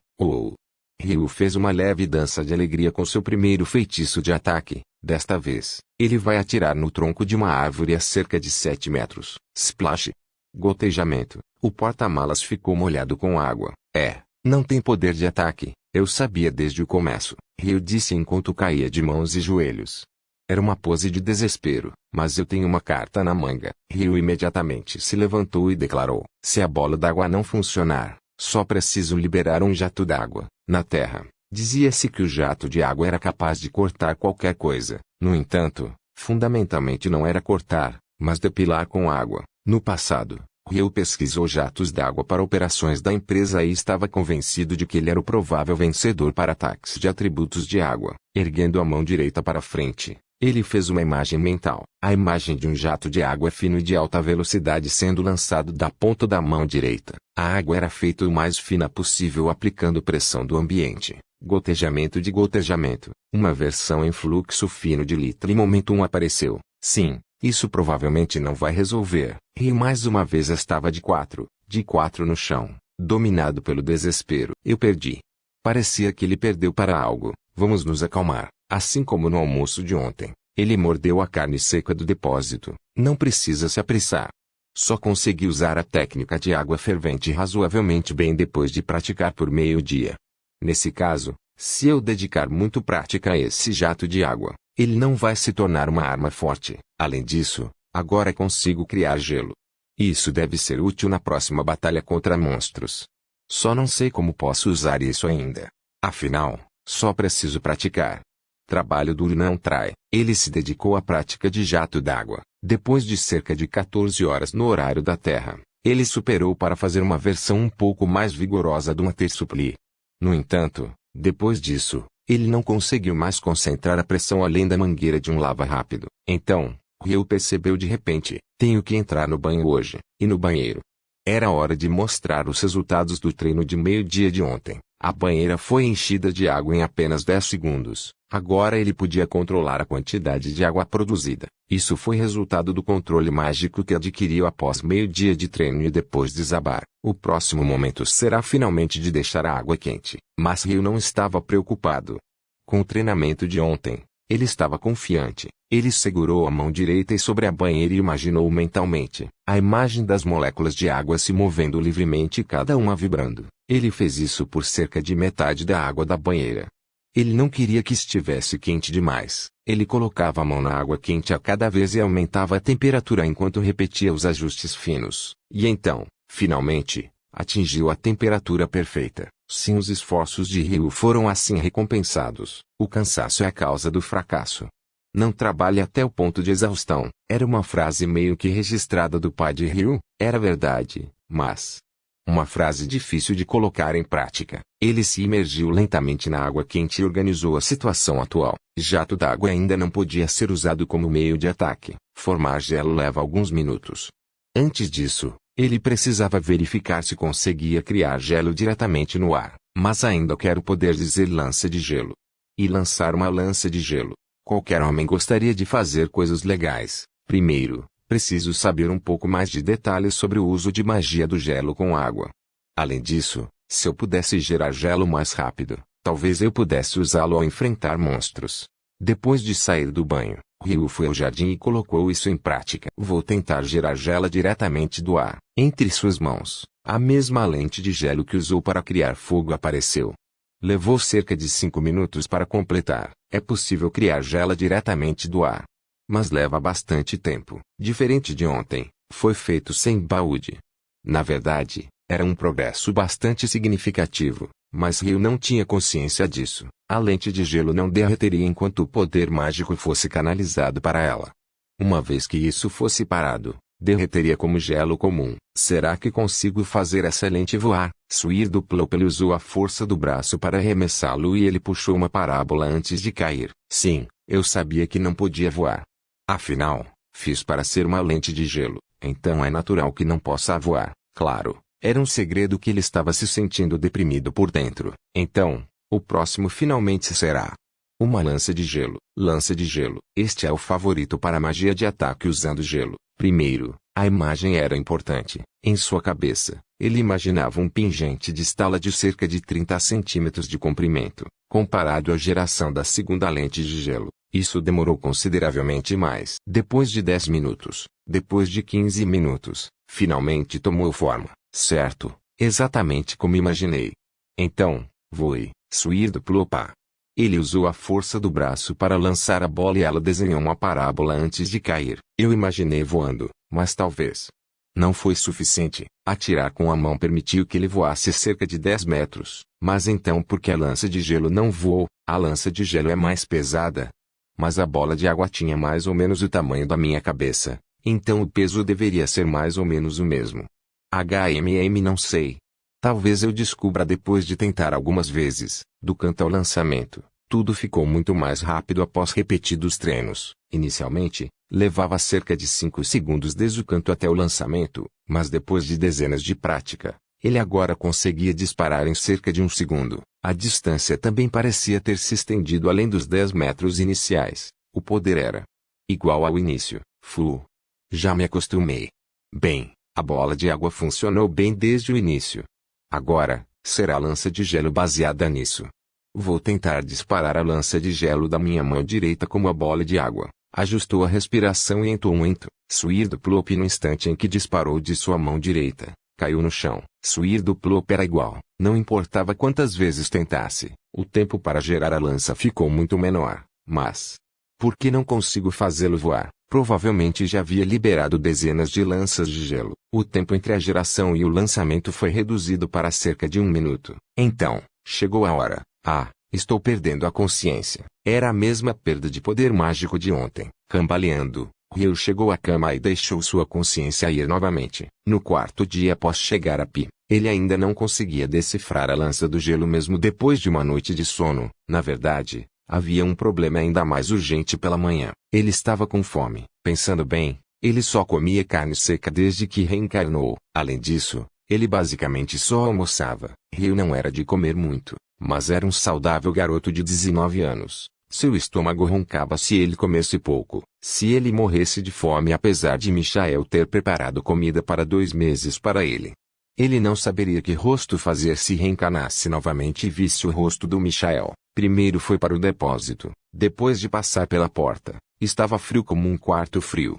Ryu fez uma leve dança de alegria com seu primeiro feitiço de ataque. Desta vez, ele vai atirar no tronco de uma árvore a cerca de 7 metros. Splash. Gotejamento. O porta-malas ficou molhado com água. Não tem poder de ataque. Eu sabia desde o começo. Ryu disse enquanto caía de mãos e joelhos. Era uma pose de desespero, mas eu tenho uma carta na manga. Ryu imediatamente se levantou e declarou: se a bola d'água não funcionar, só preciso liberar um jato d'água. Na Terra, dizia-se que o jato de água era capaz de cortar qualquer coisa. No entanto, fundamentalmente não era cortar, mas depilar com água. No passado, Ryu pesquisou jatos d'água para operações da empresa e estava convencido de que ele era o provável vencedor para ataques de atributos de água. Erguendo a mão direita para frente, ele fez uma imagem mental. A imagem de um jato de água fino e de alta velocidade sendo lançado da ponta da mão direita. A água era feita o mais fina possível aplicando pressão do ambiente. Gotejamento de gotejamento. Uma versão em fluxo fino de litro e momentum apareceu. Sim, isso provavelmente não vai resolver. E mais uma vez estava de quatro no chão, dominado pelo desespero. Eu perdi. Parecia que ele perdeu para algo. Vamos nos acalmar. Assim como no almoço de ontem, ele mordeu a carne seca do depósito. Não precisa se apressar. Só consegui usar a técnica de água fervente razoavelmente bem depois de praticar por meio-dia. Nesse caso, se eu dedicar muito prática a esse jato de água, ele não vai se tornar uma arma forte. Além disso, agora consigo criar gelo. Isso deve ser útil na próxima batalha contra monstros. Só não sei como posso usar isso ainda. Afinal, só preciso praticar. Trabalho duro não trai. Ele se dedicou à prática de jato d'água. Depois de cerca de 14 horas no horário da Terra, ele superou para fazer uma versão um pouco mais vigorosa do Water Supply. No entanto, depois disso, ele não conseguiu mais concentrar a pressão além da mangueira de um lava rápido. Então, Ryu percebeu de repente, tenho que entrar no banho hoje, e no banheiro. Era hora de mostrar os resultados do treino de meio-dia de ontem. A banheira foi enchida de água em apenas 10 segundos. Agora ele podia controlar a quantidade de água produzida. Isso foi resultado do controle mágico que adquiriu após meio-dia de treino e depois de desabar. O próximo momento será finalmente de deixar a água quente. Mas Ryu não estava preocupado. Com o treinamento de ontem, ele estava confiante. Ele segurou a mão direita sobre a banheira e imaginou mentalmente a imagem das moléculas de água se movendo livremente e cada uma vibrando. Ele fez isso por cerca de metade da água da banheira. Ele não queria que estivesse quente demais. Ele colocava a mão na água quente a cada vez e aumentava a temperatura enquanto repetia os ajustes finos. E então, finalmente, atingiu a temperatura perfeita. Sim, os esforços de Ryu foram assim recompensados. O cansaço é a causa do fracasso. Não trabalhe até o ponto de exaustão. Era uma frase meio que registrada do pai de Ryu. Era verdade, mas uma frase difícil de colocar em prática. Ele se imergiu lentamente na água quente e organizou a situação atual. Jato d'água ainda não podia ser usado como meio de ataque. Formar gelo leva alguns minutos. Antes disso, ele precisava verificar se conseguia criar gelo diretamente no ar. Mas ainda quero poder dizer lança de gelo. E lançar uma lança de gelo. Qualquer homem gostaria de fazer coisas legais. Primeiro, preciso saber um pouco mais de detalhes sobre o uso de magia do gelo com água. Além disso, se eu pudesse gerar gelo mais rápido, talvez eu pudesse usá-lo ao enfrentar monstros. Depois de sair do banho, Ryu foi ao jardim e colocou isso em prática. Vou tentar gerar gelo diretamente do ar. Entre suas mãos, a mesma lente de gelo que usou para criar fogo apareceu. Levou cerca de 5 minutos para completar. É possível criar gelo diretamente do ar. Mas leva bastante tempo. Diferente de ontem, foi feito sem balde. Na verdade, era um progresso bastante significativo, mas Ryu não tinha consciência disso. A lente de gelo não derreteria enquanto o poder mágico fosse canalizado para ela. Uma vez que isso fosse parado, derreteria como gelo comum. Será que consigo fazer essa lente voar? Suir duplou. Ele usou a força do braço para arremessá-lo e ele puxou uma parábola antes de cair. Sim, eu sabia que não podia voar. Afinal, fiz para ser uma lente de gelo, então é natural que não possa voar. Claro, era um segredo que ele estava se sentindo deprimido por dentro. Então, o próximo finalmente será uma lança de gelo. Lança de gelo. Este é o favorito para a magia de ataque usando gelo. Primeiro, a imagem era importante. Em sua cabeça, ele imaginava um pingente de estala de cerca de 30 centímetros de comprimento. Comparado à geração da segunda lente de gelo, isso demorou consideravelmente mais. Depois de 10 minutos, depois de 15 minutos, finalmente tomou forma. Certo, exatamente como imaginei. Então, voe, Suir duplou pá. Ele usou a força do braço para lançar a bola e ela desenhou uma parábola antes de cair. Eu imaginei voando, mas talvez não foi suficiente. Atirar com a mão permitiu que ele voasse cerca de 10 metros. Mas então por que a lança de gelo não voou? A lança de gelo é mais pesada. Mas a bola de água tinha mais ou menos o tamanho da minha cabeça. Então o peso deveria ser mais ou menos o mesmo. Não sei. Talvez eu descubra depois de tentar algumas vezes. Do canto ao lançamento, tudo ficou muito mais rápido após repetidos treinos. Inicialmente, levava cerca de 5 segundos desde o canto até o lançamento, mas depois de dezenas de prática, ele agora conseguia disparar em cerca de 1 segundo. A distância também parecia ter se estendido além dos 10 metros iniciais. O poder era igual ao início. Já me acostumei. Bem, a bola de água funcionou bem desde o início. Agora, será a lança de gelo baseada nisso. Vou tentar disparar a lança de gelo da minha mão direita como a bola de água. Ajustou a respiração e entoou um ento. Suir do Plop no instante em que disparou de sua mão direita. Caiu no chão. Suir do Plop era igual. Não importava quantas vezes tentasse. O tempo para gerar a lança ficou muito menor. Mas... por que não consigo fazê-lo voar? Provavelmente já havia liberado dezenas de lanças de gelo. O tempo entre a geração e o lançamento foi reduzido para cerca de 1 minuto. Então, chegou a hora. Estou perdendo a consciência. Era a mesma perda de poder mágico de ontem. Cambaleando, Ryu chegou à cama e deixou sua consciência ir novamente. No quarto dia após chegar a Pi, ele ainda não conseguia decifrar a lança do gelo mesmo depois de uma noite de sono. Na verdade, havia um problema ainda mais urgente pela manhã. Ele estava com fome. Pensando bem, ele só comia carne seca desde que reencarnou. Além disso, ele basicamente só almoçava. Ryu não era de comer muito, mas era um saudável garoto de 19 anos. Seu estômago roncava se ele comesse pouco. Se ele morresse de fome apesar de Michael ter preparado comida para 2 meses para ele. Ele não saberia que rosto fazer se reencarnasse novamente e visse o rosto do Michael. Primeiro foi para o depósito. Depois de passar pela porta, estava frio como um quarto frio.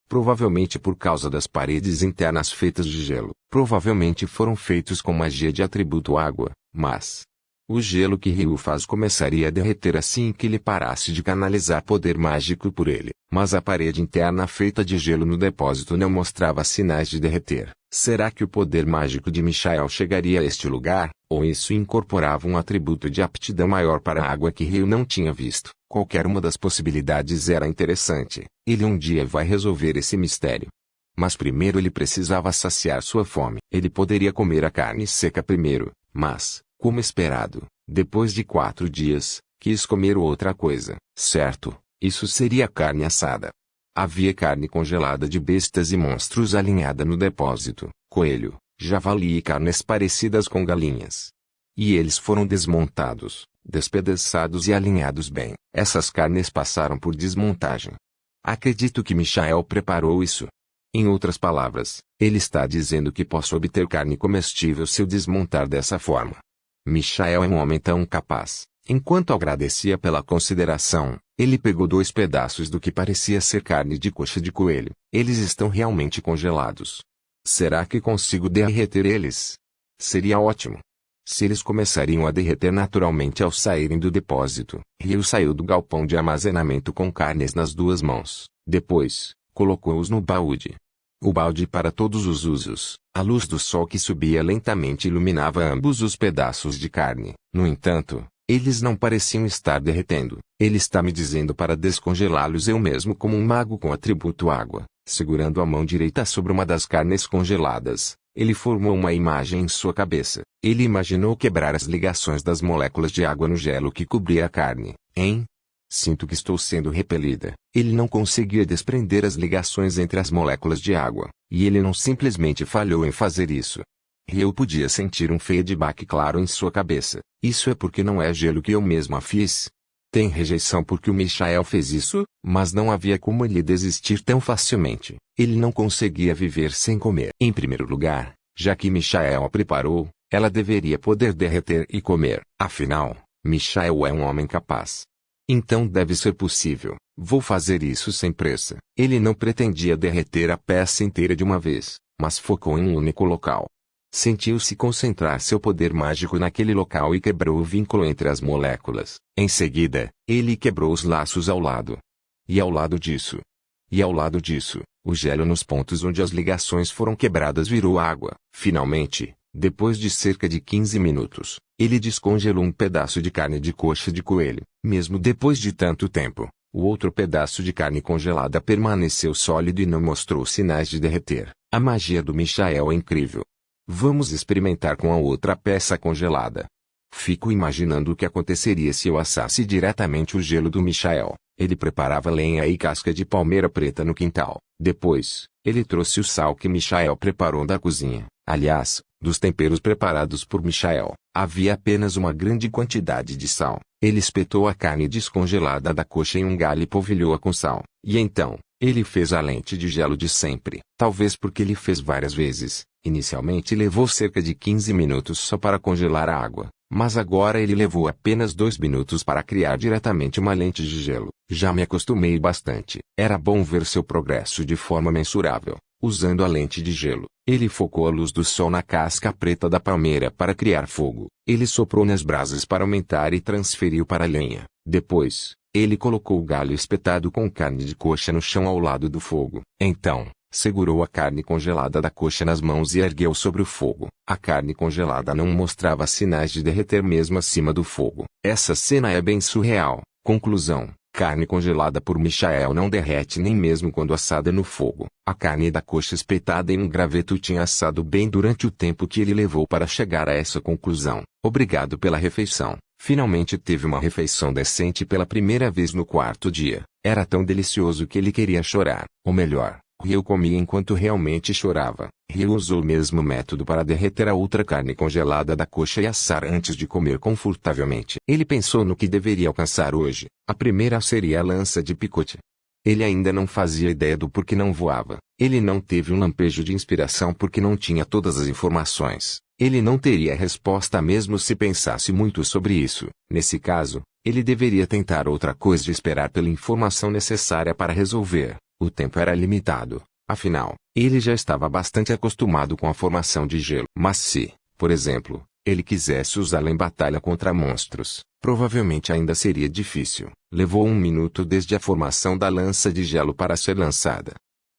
Provavelmente por causa das paredes internas feitas de gelo. Provavelmente foram feitos com magia de atributo água, mas... o gelo que Ryu faz começaria a derreter assim que ele parasse de canalizar poder mágico por ele. Mas a parede interna feita de gelo no depósito não mostrava sinais de derreter. Será que o poder mágico de Michael chegaria a este lugar? Ou isso incorporava um atributo de aptidão maior para a água que Ryu não tinha visto? Qualquer uma das possibilidades era interessante. Ele um dia vai resolver esse mistério. Mas primeiro ele precisava saciar sua fome. Ele poderia comer a carne seca primeiro, mas... como esperado, depois de 4 dias, quis comer outra coisa. Certo, isso seria carne assada. Havia carne congelada de bestas e monstros alinhada no depósito, coelho, javali e carnes parecidas com galinhas. E eles foram desmontados, despedaçados e alinhados bem. Essas carnes passaram por desmontagem. Acredito que Michael preparou isso. Em outras palavras, ele está dizendo que posso obter carne comestível se eu desmontar dessa forma. Michael é um homem tão capaz. Enquanto agradecia pela consideração, ele pegou 2 pedaços do que parecia ser carne de coxa de coelho. Eles estão realmente congelados. Será que consigo derreter eles? Seria ótimo. Se eles começariam a derreter naturalmente ao saírem do depósito. Ryu saiu do galpão de armazenamento com carnes nas 2 mãos. Depois, colocou-os no balde. O balde para todos os usos. A luz do sol que subia lentamente iluminava ambos os pedaços de carne. No entanto, eles não pareciam estar derretendo. Ele está me dizendo para descongelá-los eu mesmo como um mago com atributo água. Segurando a mão direita sobre uma das carnes congeladas, ele formou uma imagem em sua cabeça. Ele imaginou quebrar as ligações das moléculas de água no gelo que cobria a carne. Sinto que estou sendo repelida. Ele não conseguia desprender as ligações entre as moléculas de água, e ele não simplesmente falhou em fazer isso. Ryu podia sentir um feedback claro em sua cabeça. Isso é porque não é gelo que eu mesma fiz. Tem rejeição porque o Michael fez isso, mas não havia como ele desistir tão facilmente. Ele não conseguia viver sem comer. Em primeiro lugar, já que Michael a preparou, ela deveria poder derreter e comer. Afinal, Michael é um homem capaz. Então deve ser possível. Vou fazer isso sem pressa. Ele não pretendia derreter a peça inteira de uma vez, mas focou em um único local. Sentiu-se concentrar seu poder mágico naquele local e quebrou o vínculo entre as moléculas. Em seguida, ele quebrou os laços ao lado. E ao lado disso. E ao lado disso, o gelo nos pontos onde as ligações foram quebradas virou água. Finalmente, depois de cerca de 15 minutos, ele descongelou um pedaço de carne de coxa de coelho. Mesmo depois de tanto tempo, o outro pedaço de carne congelada permaneceu sólido e não mostrou sinais de derreter. A magia do Michael é incrível. Vamos experimentar com a outra peça congelada. Fico imaginando o que aconteceria se eu assasse diretamente o gelo do Michael. Ele preparava lenha e casca de palmeira preta no quintal. Depois, ele trouxe o sal que Michael preparou da cozinha. Aliás, dos temperos preparados por Michael, havia apenas uma grande quantidade de sal. Ele espetou a carne descongelada da coxa em um galho e polvilhou-a com sal. E então, ele fez a lente de gelo de sempre. Talvez porque ele fez várias vezes. Inicialmente levou cerca de 15 minutos só para congelar a água. Mas agora ele levou apenas 2 minutos para criar diretamente uma lente de gelo. Já me acostumei bastante. Era bom ver seu progresso de forma mensurável. Usando a lente de gelo, ele focou a luz do sol na casca preta da palmeira para criar fogo. Ele soprou nas brasas para aumentar e transferiu para a lenha. Depois, ele colocou o galho espetado com carne de coxa no chão ao lado do fogo. Então, segurou a carne congelada da coxa nas mãos e ergueu sobre o fogo. A carne congelada não mostrava sinais de derreter mesmo acima do fogo. Essa cena é bem surreal. Conclusão. Carne congelada por Michael não derrete nem mesmo quando assada no fogo. A carne da coxa espetada em um graveto tinha assado bem durante o tempo que ele levou para chegar a essa conclusão. Obrigado pela refeição. Finalmente teve uma refeição decente pela primeira vez no quarto dia. Era tão delicioso que ele queria chorar. Ou melhor, Ryu comia enquanto realmente chorava. Ryu usou o mesmo método para derreter a outra carne congelada da coxa e assar antes de comer confortavelmente. Ele pensou no que deveria alcançar hoje. A primeira seria a lança de picote. Ele ainda não fazia ideia do porquê não voava. Ele não teve um lampejo de inspiração porque não tinha todas as informações. Ele não teria resposta mesmo se pensasse muito sobre isso. Nesse caso, ele deveria tentar outra coisa e esperar pela informação necessária para resolver. O tempo era limitado. Afinal, ele já estava bastante acostumado com a formação de gelo. Mas se, por exemplo, ele quisesse usá-la em batalha contra monstros, provavelmente ainda seria difícil. Levou 1 minuto desde a formação da lança de gelo para ser lançada.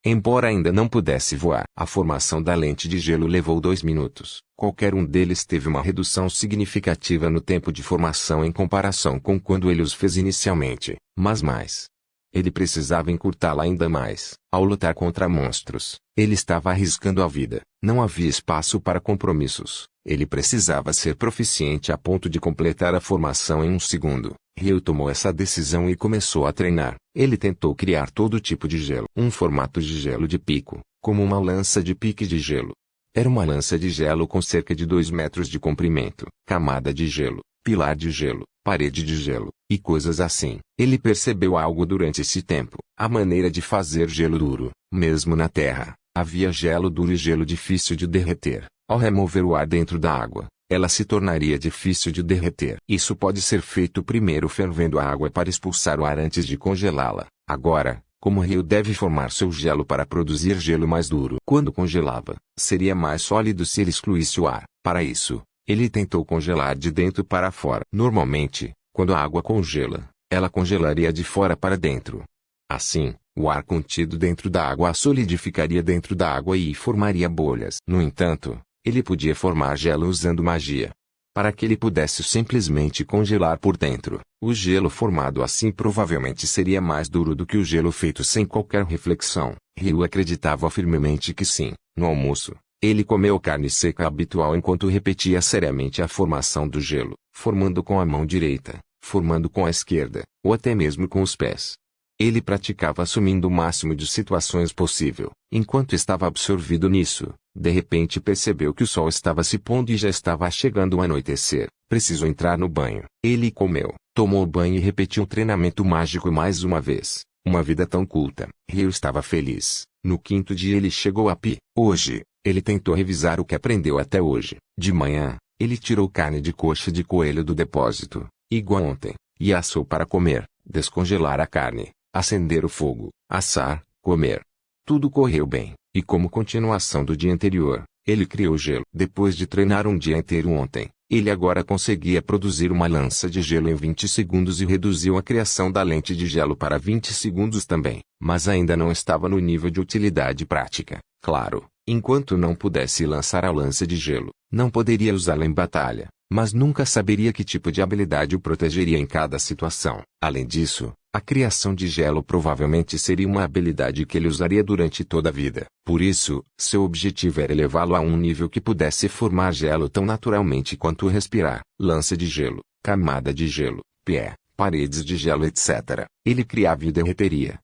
Embora ainda não pudesse voar, a formação da lente de gelo levou 2 minutos. Qualquer um deles teve uma redução significativa no tempo de formação em comparação com quando ele os fez inicialmente, mas mais. Ele precisava encurtá-la ainda mais. Ao lutar contra monstros, ele estava arriscando a vida. Não havia espaço para compromissos. Ele precisava ser proficiente a ponto de completar a formação em 1 segundo. Ryu tomou essa decisão e começou a treinar. Ele tentou criar todo tipo de gelo. Um formato de gelo de pico, como uma lança de pique de gelo. Era uma lança de gelo com cerca de 2 metros de comprimento. Camada de gelo, pilar de gelo, parede de gelo, e coisas assim. Ele percebeu algo durante esse tempo. A maneira de fazer gelo duro, mesmo na terra. Havia gelo duro e gelo difícil de derreter. Ao remover o ar dentro da água, ela se tornaria difícil de derreter. Isso pode ser feito primeiro fervendo a água para expulsar o ar antes de congelá-la. Agora, como Ryu deve formar seu gelo para produzir gelo mais duro. Quando congelava, seria mais sólido se ele excluísse o ar. Para isso, ele tentou congelar de dentro para fora. Normalmente, quando a água congela, ela congelaria de fora para dentro. Assim, o ar contido dentro da água solidificaria dentro da água e formaria bolhas. No entanto, ele podia formar gelo usando magia. Para que ele pudesse simplesmente congelar por dentro, o gelo formado assim provavelmente seria mais duro do que o gelo feito sem qualquer reflexão. Ryu acreditava firmemente que sim. No almoço, ele comeu carne seca habitual enquanto repetia seriamente a formação do gelo, formando com a mão direita, formando com a esquerda, ou até mesmo com os pés. Ele praticava assumindo o máximo de situações possível. Enquanto estava absorvido nisso, de repente percebeu que o sol estava se pondo e já estava chegando o anoitecer. Precisou entrar no banho. Ele comeu, tomou banho e repetiu o treinamento mágico mais uma vez. Uma vida tão culta. Ryu estava feliz. No 5º dia ele chegou a Pi. Hoje, ele tentou revisar o que aprendeu até hoje. De manhã, ele tirou carne de coxa de coelho do depósito, igual ontem, e assou para comer, descongelar a carne, acender o fogo, assar, comer. Tudo correu bem, e como continuação do dia anterior, ele criou gelo. Depois de treinar um dia inteiro ontem, ele agora conseguia produzir uma lança de gelo em 20 segundos e reduziu a criação da lente de gelo para 20 segundos também. Mas ainda não estava no nível de utilidade prática. Claro, enquanto não pudesse lançar a lança de gelo, não poderia usá-la em batalha, mas nunca saberia que tipo de habilidade o protegeria em cada situação. Além disso, a criação de gelo provavelmente seria uma habilidade que ele usaria durante toda a vida. Por isso, seu objetivo era elevá-lo a um nível que pudesse formar gelo tão naturalmente quanto respirar. Lança de gelo, camada de gelo, pé, paredes de gelo, etc. Ele criava e derreteria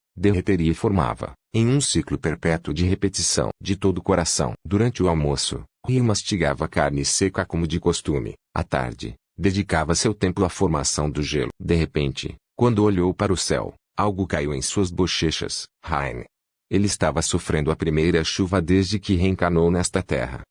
e formava, em um ciclo perpétuo de repetição. De todo o coração. Durante o almoço, Ryu mastigava carne seca como de costume. À tarde, dedicava seu tempo à formação do gelo. De repente, quando olhou para o céu, algo caiu em suas bochechas. Rain. Ele estava sofrendo a primeira chuva desde que reencarnou nesta terra.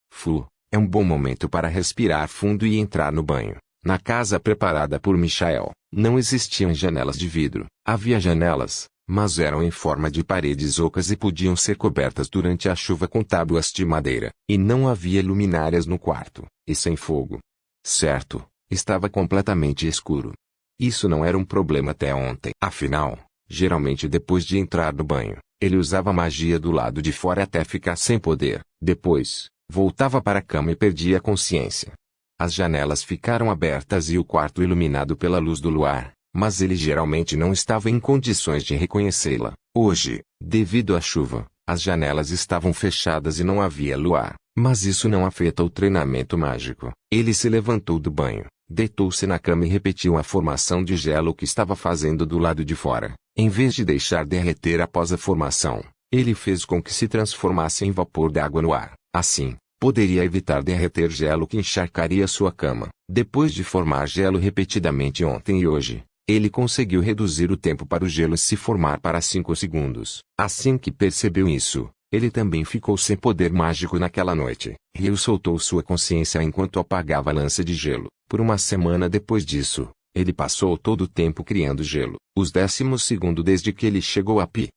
É um bom momento para respirar fundo e entrar no banho. Na casa preparada por Michael, não existiam janelas de vidro. Havia janelas, mas eram em forma de paredes ocas e podiam ser cobertas durante a chuva com tábuas de madeira. E não havia luminárias no quarto, e sem fogo. Certo, estava completamente escuro. Isso não era um problema até ontem. Afinal, geralmente depois de entrar no banho, ele usava magia do lado de fora até ficar sem poder. Depois, voltava para a cama e perdia a consciência. As janelas ficaram abertas e o quarto iluminado pela luz do luar, mas ele geralmente não estava em condições de reconhecê-la. Hoje, devido à chuva, as janelas estavam fechadas e não havia luar, mas isso não afeta o treinamento mágico. Ele se levantou do banho, deitou-se na cama e repetiu a formação de gelo que estava fazendo do lado de fora. Em vez de deixar derreter após a formação, ele fez com que se transformasse em vapor d'água no ar. Assim, poderia evitar derreter gelo que encharcaria sua cama. Depois de formar gelo repetidamente ontem e hoje, ele conseguiu reduzir o tempo para o gelo se formar para 5 segundos. Assim que percebeu isso, ele também ficou sem poder mágico naquela noite. Ryu soltou sua consciência enquanto apagava a lança de gelo. Por uma semana depois disso, ele passou todo o tempo criando gelo, os 10º segundo desde que ele chegou a Pi.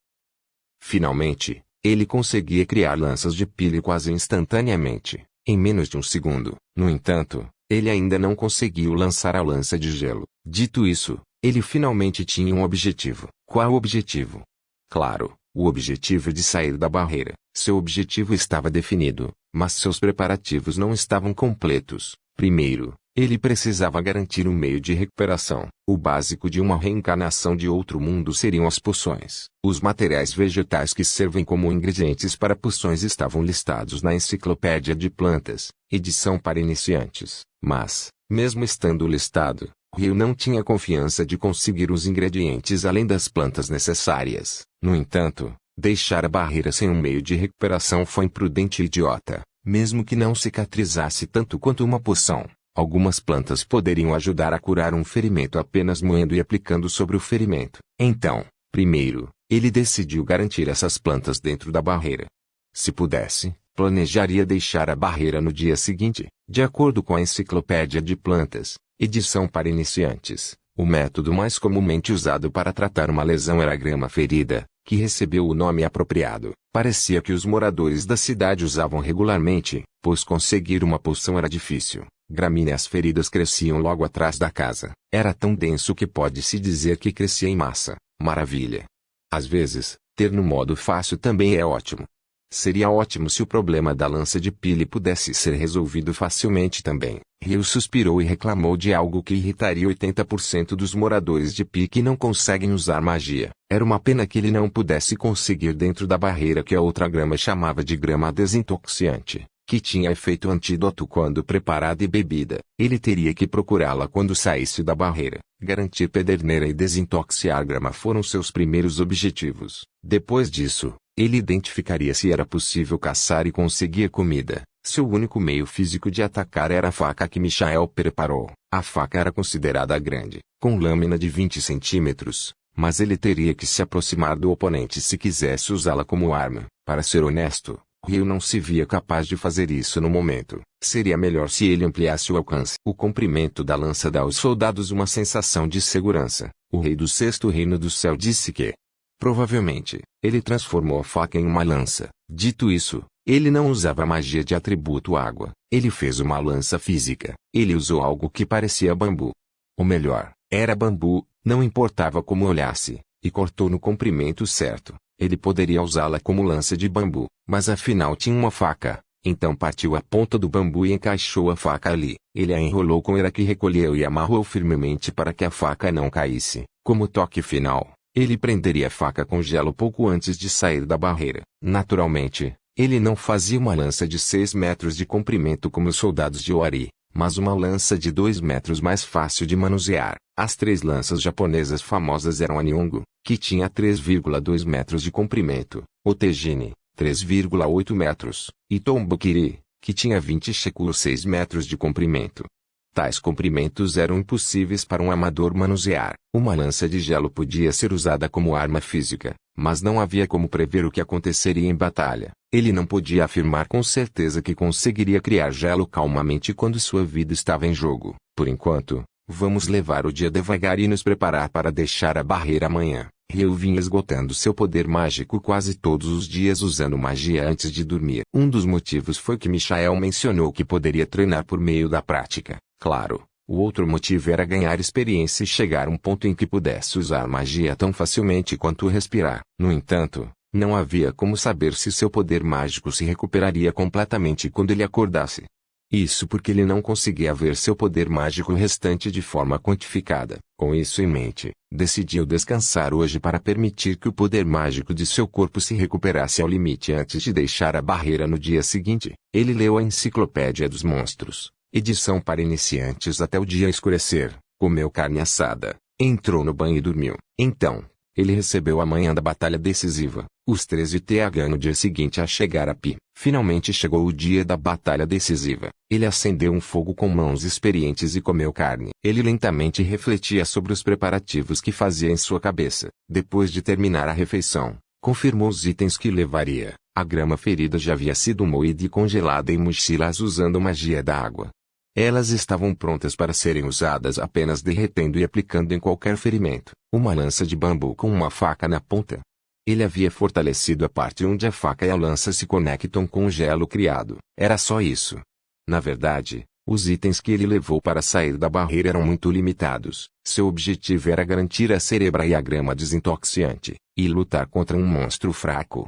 Finalmente, ele conseguia criar lanças de pilha quase instantaneamente, em menos de um segundo. No entanto, ele ainda não conseguiu lançar a lança de gelo. Dito isso, ele finalmente tinha um objetivo. Qual o objetivo? Claro, o objetivo de sair da barreira. Seu objetivo estava definido, mas seus preparativos não estavam completos. Primeiro, ele precisava garantir um meio de recuperação. O básico de uma reencarnação de outro mundo seriam as poções. Os materiais vegetais que servem como ingredientes para poções estavam listados na Enciclopédia de Plantas, edição para iniciantes. Mas, mesmo estando listado, Ryu não tinha confiança de conseguir os ingredientes além das plantas necessárias. No entanto, deixar a barreira sem um meio de recuperação foi imprudente e idiota. Mesmo que não cicatrizasse tanto quanto uma poção, algumas plantas poderiam ajudar a curar um ferimento apenas moendo e aplicando sobre o ferimento. Então, primeiro, ele decidiu garantir essas plantas dentro da barreira. Se pudesse, planejaria deixar a barreira no dia seguinte. De acordo com a Enciclopédia de Plantas, edição para iniciantes, o método mais comumente usado para tratar uma lesão era a grama ferida, que recebeu o nome apropriado. Parecia que os moradores da cidade usavam regularmente, pois conseguir uma poção era difícil. Gramíneas feridas cresciam logo atrás da casa. Era tão denso que pode-se dizer que crescia em massa. Maravilha! Às vezes, ter no modo fácil também é ótimo. Seria ótimo se o problema da lança de pilha pudesse ser resolvido facilmente também. Ryu suspirou e reclamou de algo que irritaria 80% dos moradores de Pi que não conseguem usar magia. Era uma pena que ele não pudesse conseguir dentro da barreira que a outra grama chamava de grama desintoxiante, que tinha efeito antídoto quando preparada e bebida. Ele teria que procurá-la quando saísse da barreira. Garantir pederneira e desintoxicar grama foram seus primeiros objetivos. Depois disso, ele identificaria se era possível caçar e conseguir comida. Seu único meio físico de atacar era a faca que Michael preparou. A faca era considerada grande, com lâmina de 20 centímetros, mas ele teria que se aproximar do oponente se quisesse usá-la como arma. Para ser honesto, Ryu não se via capaz de fazer isso no momento. Seria melhor se ele ampliasse o alcance. O comprimento da lança dá aos soldados uma sensação de segurança. O rei do Sexto Reino do Céu disse que, provavelmente, ele transformou a faca em uma lança. Dito isso, ele não usava magia de atributo água. Ele fez uma lança física. Ele usou algo que parecia bambu. Ou melhor, era bambu, não importava como olhasse, e cortou no comprimento certo. Ele poderia usá-la como lança de bambu, mas afinal tinha uma faca. Então partiu a ponta do bambu e encaixou a faca ali. Ele a enrolou com era que recolheu e amarrou firmemente para que a faca não caísse. Como toque final, ele prenderia a faca com gelo pouco antes de sair da barreira. Naturalmente, ele não fazia uma lança de 6 metros de comprimento como os soldados de Ori, mas uma lança de 2 metros mais fácil de manusear. As 3 lanças japonesas famosas eram a Nyongo, que tinha 3,2 metros de comprimento, o Tejini, 3,8 metros, e Tombokiri, que tinha 20 sheku 6 metros de comprimento. Tais comprimentos eram impossíveis para um amador manusear. Uma lança de gelo podia ser usada como arma física, mas não havia como prever o que aconteceria em batalha. Ele não podia afirmar com certeza que conseguiria criar gelo calmamente quando sua vida estava em jogo. Por enquanto, vamos levar o dia devagar e nos preparar para deixar a barreira amanhã. Ryu vinha esgotando seu poder mágico quase todos os dias usando magia antes de dormir. Um dos motivos foi que Michael mencionou que poderia treinar por meio da prática. Claro, o outro motivo era ganhar experiência e chegar a um ponto em que pudesse usar magia tão facilmente quanto respirar. No entanto, não havia como saber se seu poder mágico se recuperaria completamente quando ele acordasse. Isso porque ele não conseguia ver seu poder mágico restante de forma quantificada. Com isso em mente, decidiu descansar hoje para permitir que o poder mágico de seu corpo se recuperasse ao limite antes de deixar a barreira no dia seguinte. Ele leu a Enciclopédia dos Monstros, edição para iniciantes até o dia escurecer, comeu carne assada, entrou no banho e dormiu. Então, ele recebeu a manhã da batalha decisiva, os 13 TH no dia seguinte a chegar a Pi. Finalmente chegou o dia da batalha decisiva. Ele acendeu um fogo com mãos experientes e comeu carne. Ele lentamente refletia sobre os preparativos que fazia em sua cabeça. Depois de terminar a refeição, confirmou os itens que levaria. A grama ferida já havia sido moída e congelada em mochilas usando magia da água. Elas estavam prontas para serem usadas apenas derretendo e aplicando em qualquer ferimento. Uma lança de bambu com uma faca na ponta. Ele havia fortalecido a parte onde a faca e a lança se conectam com o gelo criado. Era só isso. Na verdade, os itens que ele levou para sair da barreira eram muito limitados. Seu objetivo era garantir a cerebra e a grama desintoxicante, e lutar contra um monstro fraco.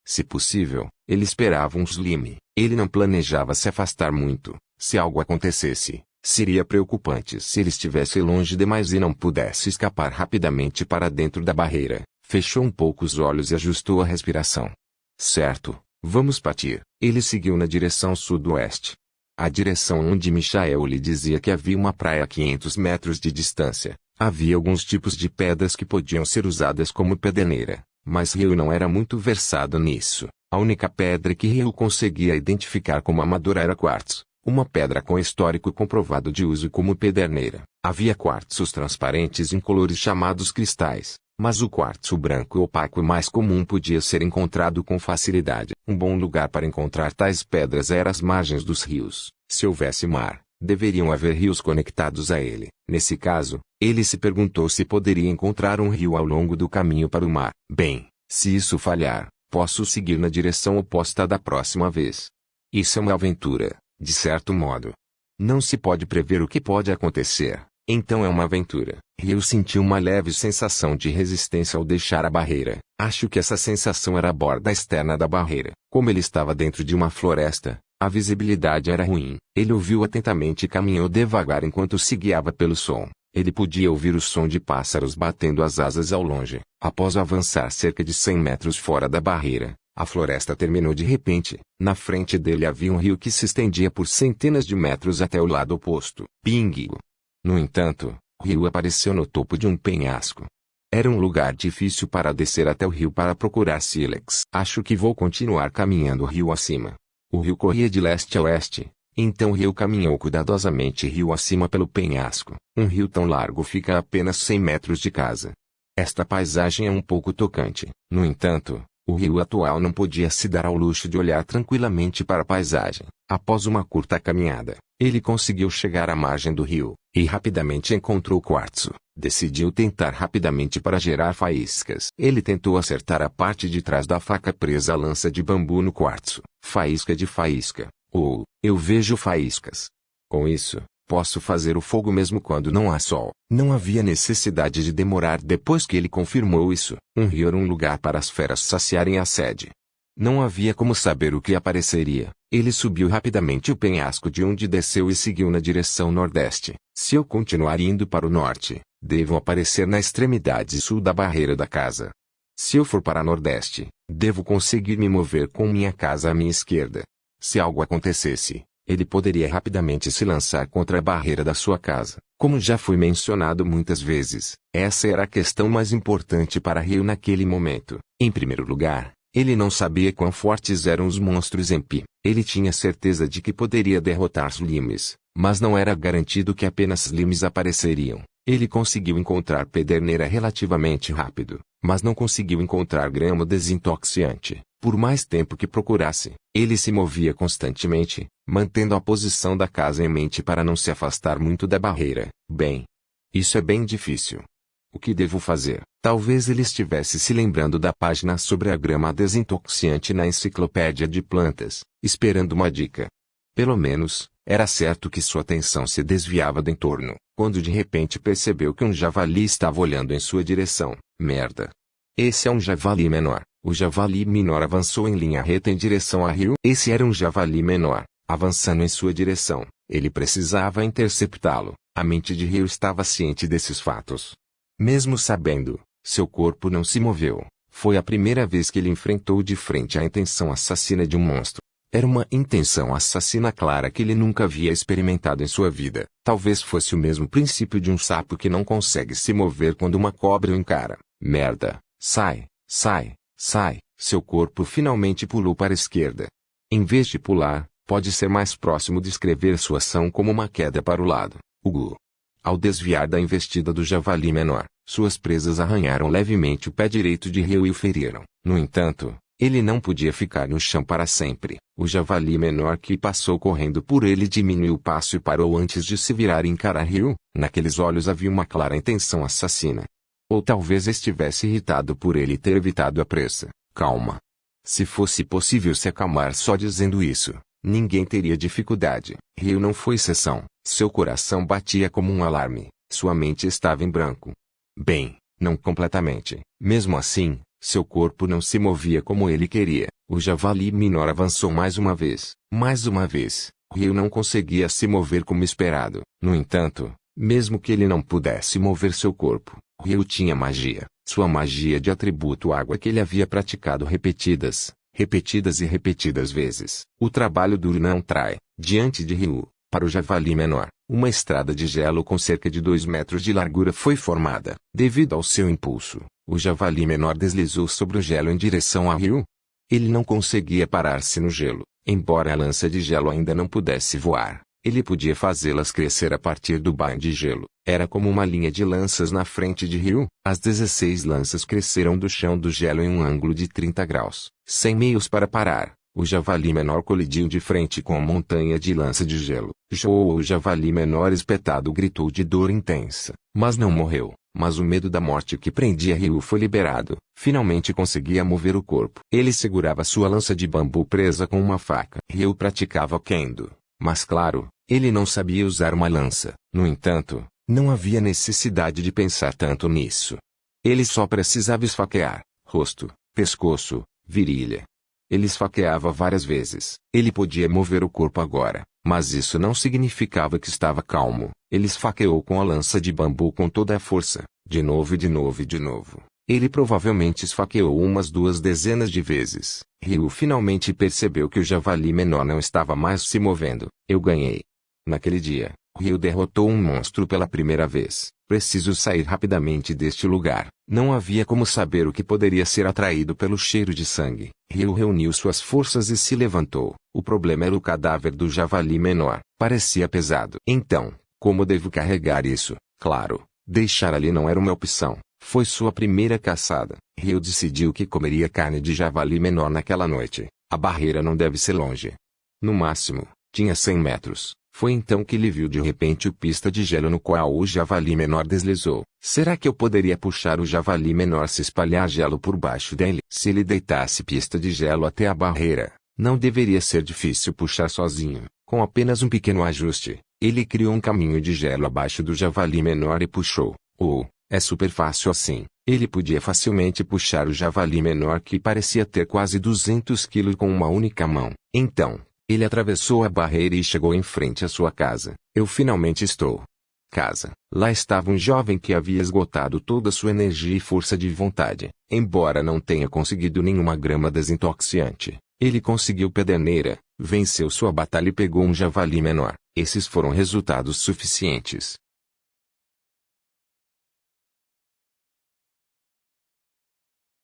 Se possível, ele esperava um slime. Ele não planejava se afastar muito. Se algo acontecesse, seria preocupante se ele estivesse longe demais e não pudesse escapar rapidamente para dentro da barreira. Fechou um pouco os olhos e ajustou a respiração. Certo, vamos partir. Ele seguiu na direção sudoeste. A direção onde Michael lhe dizia que havia uma praia a 500 metros de distância. Havia alguns tipos de pedras que podiam ser usadas como pederneira, mas Ryu não era muito versado nisso. A única pedra que Ryu conseguia identificar como amadora era quartzo. Uma pedra com histórico comprovado de uso como pederneira. Havia quartzos transparentes incolores chamados cristais, mas o quartzo branco opaco mais comum podia ser encontrado com facilidade. Um bom lugar para encontrar tais pedras era as margens dos rios. Se houvesse mar, deveriam haver rios conectados a ele. Nesse caso, ele se perguntou se poderia encontrar um rio ao longo do caminho para o mar. Bem, se isso falhar, posso seguir na direção oposta da próxima vez. Isso é uma aventura. De certo modo. Não se pode prever o que pode acontecer, então é uma aventura. Ryu sentiu uma leve sensação de resistência ao deixar a barreira. Acho que essa sensação era a borda externa da barreira. Como ele estava dentro de uma floresta, a visibilidade era ruim. Ele ouviu atentamente e caminhou devagar enquanto se guiava pelo som. Ele podia ouvir o som de pássaros batendo as asas ao longe. Após avançar cerca de 100 metros fora da barreira, a floresta terminou de repente. Na frente dele havia um rio que se estendia por centenas de metros até o lado oposto. Bingo! No entanto, Ryu apareceu no topo de um penhasco. Era um lugar difícil para descer até o rio para procurar sílex. Acho que vou continuar caminhando rio acima. O rio corria de leste a oeste, então Ryu caminhou cuidadosamente rio acima pelo penhasco. Um rio tão largo fica a apenas 100 metros de casa. Esta paisagem é um pouco tocante. No entanto, o rio atual não podia se dar ao luxo de olhar tranquilamente para a paisagem. Após uma curta caminhada, ele conseguiu chegar à margem do rio, e rapidamente encontrou quartzo. Decidiu tentar rapidamente para gerar faíscas. Ele tentou acertar a parte de trás da faca presa à lança de bambu no quartzo. Faísca de faísca. Eu vejo faíscas. Com isso, posso fazer o fogo mesmo quando não há sol. Não havia necessidade de demorar depois que ele confirmou isso. Um rio era um lugar para as feras saciarem a sede. Não havia como saber o que apareceria. Ele subiu rapidamente o penhasco de onde desceu e seguiu na direção nordeste. Se eu continuar indo para o norte, devo aparecer na extremidade sul da barreira da casa. Se eu for para nordeste, devo conseguir me mover com minha casa à minha esquerda. Se algo acontecesse, ele poderia rapidamente se lançar contra a barreira da sua casa. Como já foi mencionado muitas vezes, essa era a questão mais importante para Ryu naquele momento. Em primeiro lugar, ele não sabia quão fortes eram os monstros em Pi. Ele tinha certeza de que poderia derrotar Slimes, mas não era garantido que apenas Slimes apareceriam. Ele conseguiu encontrar Pederneira relativamente rápido, mas não conseguiu encontrar grama desintoxicante. Por mais tempo que procurasse, ele se movia constantemente, mantendo a posição da casa em mente para não se afastar muito da barreira. Bem, isso é bem difícil. O que devo fazer? Talvez ele estivesse se lembrando da página sobre a grama desintoxicante na enciclopédia de plantas, esperando uma dica. Pelo menos, era certo que sua atenção se desviava do entorno, quando de repente percebeu que um javali estava olhando em sua direção. Merda! Esse é um javali menor. O javali menor avançou em linha reta em direção a rio. Esse era um javali menor, avançando em sua direção. Ele precisava interceptá-lo. A mente de Rio estava ciente desses fatos. Mesmo sabendo, seu corpo não se moveu. Foi a primeira vez que ele enfrentou de frente a intenção assassina de um monstro. Era uma intenção assassina clara que ele nunca havia experimentado em sua vida. Talvez fosse o mesmo princípio de um sapo que não consegue se mover quando uma cobra o encara. Merda! Sai! Sai! Sai! Seu corpo finalmente pulou para a esquerda. Em vez de pular, pode ser mais próximo descrever sua ação como uma queda para o lado. Ao desviar da investida do javali menor, suas presas arranharam levemente o pé direito de Rio e o feriram. No entanto, ele não podia ficar no chão para sempre. O javali menor que passou correndo por ele diminuiu o passo e parou antes de se virar e encarar Rio. Naqueles olhos havia uma clara intenção assassina. Ou talvez estivesse irritado por ele ter evitado a presa. Calma. Se fosse possível se acalmar só dizendo isso, ninguém teria dificuldade. Rio não foi exceção. Seu coração batia como um alarme. Sua mente estava em branco. Bem, não completamente. Mesmo assim, seu corpo não se movia como ele queria. O javali menor avançou mais uma vez. Mais uma vez. Rio não conseguia se mover como esperado. No entanto, mesmo que ele não pudesse mover seu corpo, Rio tinha magia. Sua magia de atributo água que ele havia praticado repetidas vezes. O trabalho duro não trai. Diante de Rio, para o javali menor, uma estrada de gelo com cerca de 2 metros de largura foi formada. Devido ao seu impulso, o javali menor deslizou sobre o gelo em direção a Rio. Ele não conseguia parar-se no gelo. Embora a lança de gelo ainda não pudesse voar, ele podia fazê-las crescer a partir do banho de gelo. Era como uma linha de lanças na frente de Rio. As 16 lanças cresceram do chão do gelo em um ângulo de 30 graus. Sem meios para parar, o javali menor colidiu de frente com a montanha de lança de gelo. O javali menor espetado gritou de dor intensa, mas não morreu. Mas o medo da morte que prendia Rio foi liberado. Finalmente conseguia mover o corpo. Ele segurava sua lança de bambu presa com uma faca. Rio praticava kendo. Mas claro, ele não sabia usar uma lança. No entanto, não havia necessidade de pensar tanto nisso. Ele só precisava esfaquear rosto, pescoço, virilha. Ele esfaqueava várias vezes. Ele podia mover o corpo agora, mas isso não significava que estava calmo. Ele esfaqueou com a lança de bambu com toda a força, de novo e de novo e de novo. Ele provavelmente esfaqueou umas 2 dezenas de vezes. Ryu finalmente percebeu que o javali menor não estava mais se movendo. Eu ganhei. Naquele dia, Ryu derrotou um monstro pela primeira vez. Preciso sair rapidamente deste lugar. Não havia como saber o que poderia ser atraído pelo cheiro de sangue. Ryu reuniu suas forças e se levantou. O problema era o cadáver do javali menor. Parecia pesado. Então, como devo carregar isso? Claro, deixar ali não era uma opção. Foi sua primeira caçada. Ryu decidiu que comeria carne de javali menor naquela noite. A barreira não deve ser longe. No máximo, tinha 100 metros. Foi então que ele viu de repente o pista de gelo no qual o javali menor deslizou. Será que eu poderia puxar o javali menor se espalhar gelo por baixo dele? Se ele deitasse pista de gelo até a barreira, não deveria ser difícil puxar sozinho. Com apenas um pequeno ajuste, ele criou um caminho de gelo abaixo do javali menor e puxou. É super fácil assim. Ele podia facilmente puxar o javali menor que parecia ter quase 200 quilos com uma única mão. Então, ele atravessou a barreira e chegou em frente à sua casa. Eu finalmente estou. Casa. Lá estava um jovem que havia esgotado toda sua energia e força de vontade. Embora não tenha conseguido nenhuma grama desintoxicante, ele conseguiu pederneira, venceu sua batalha e pegou um javali menor. Esses foram resultados suficientes.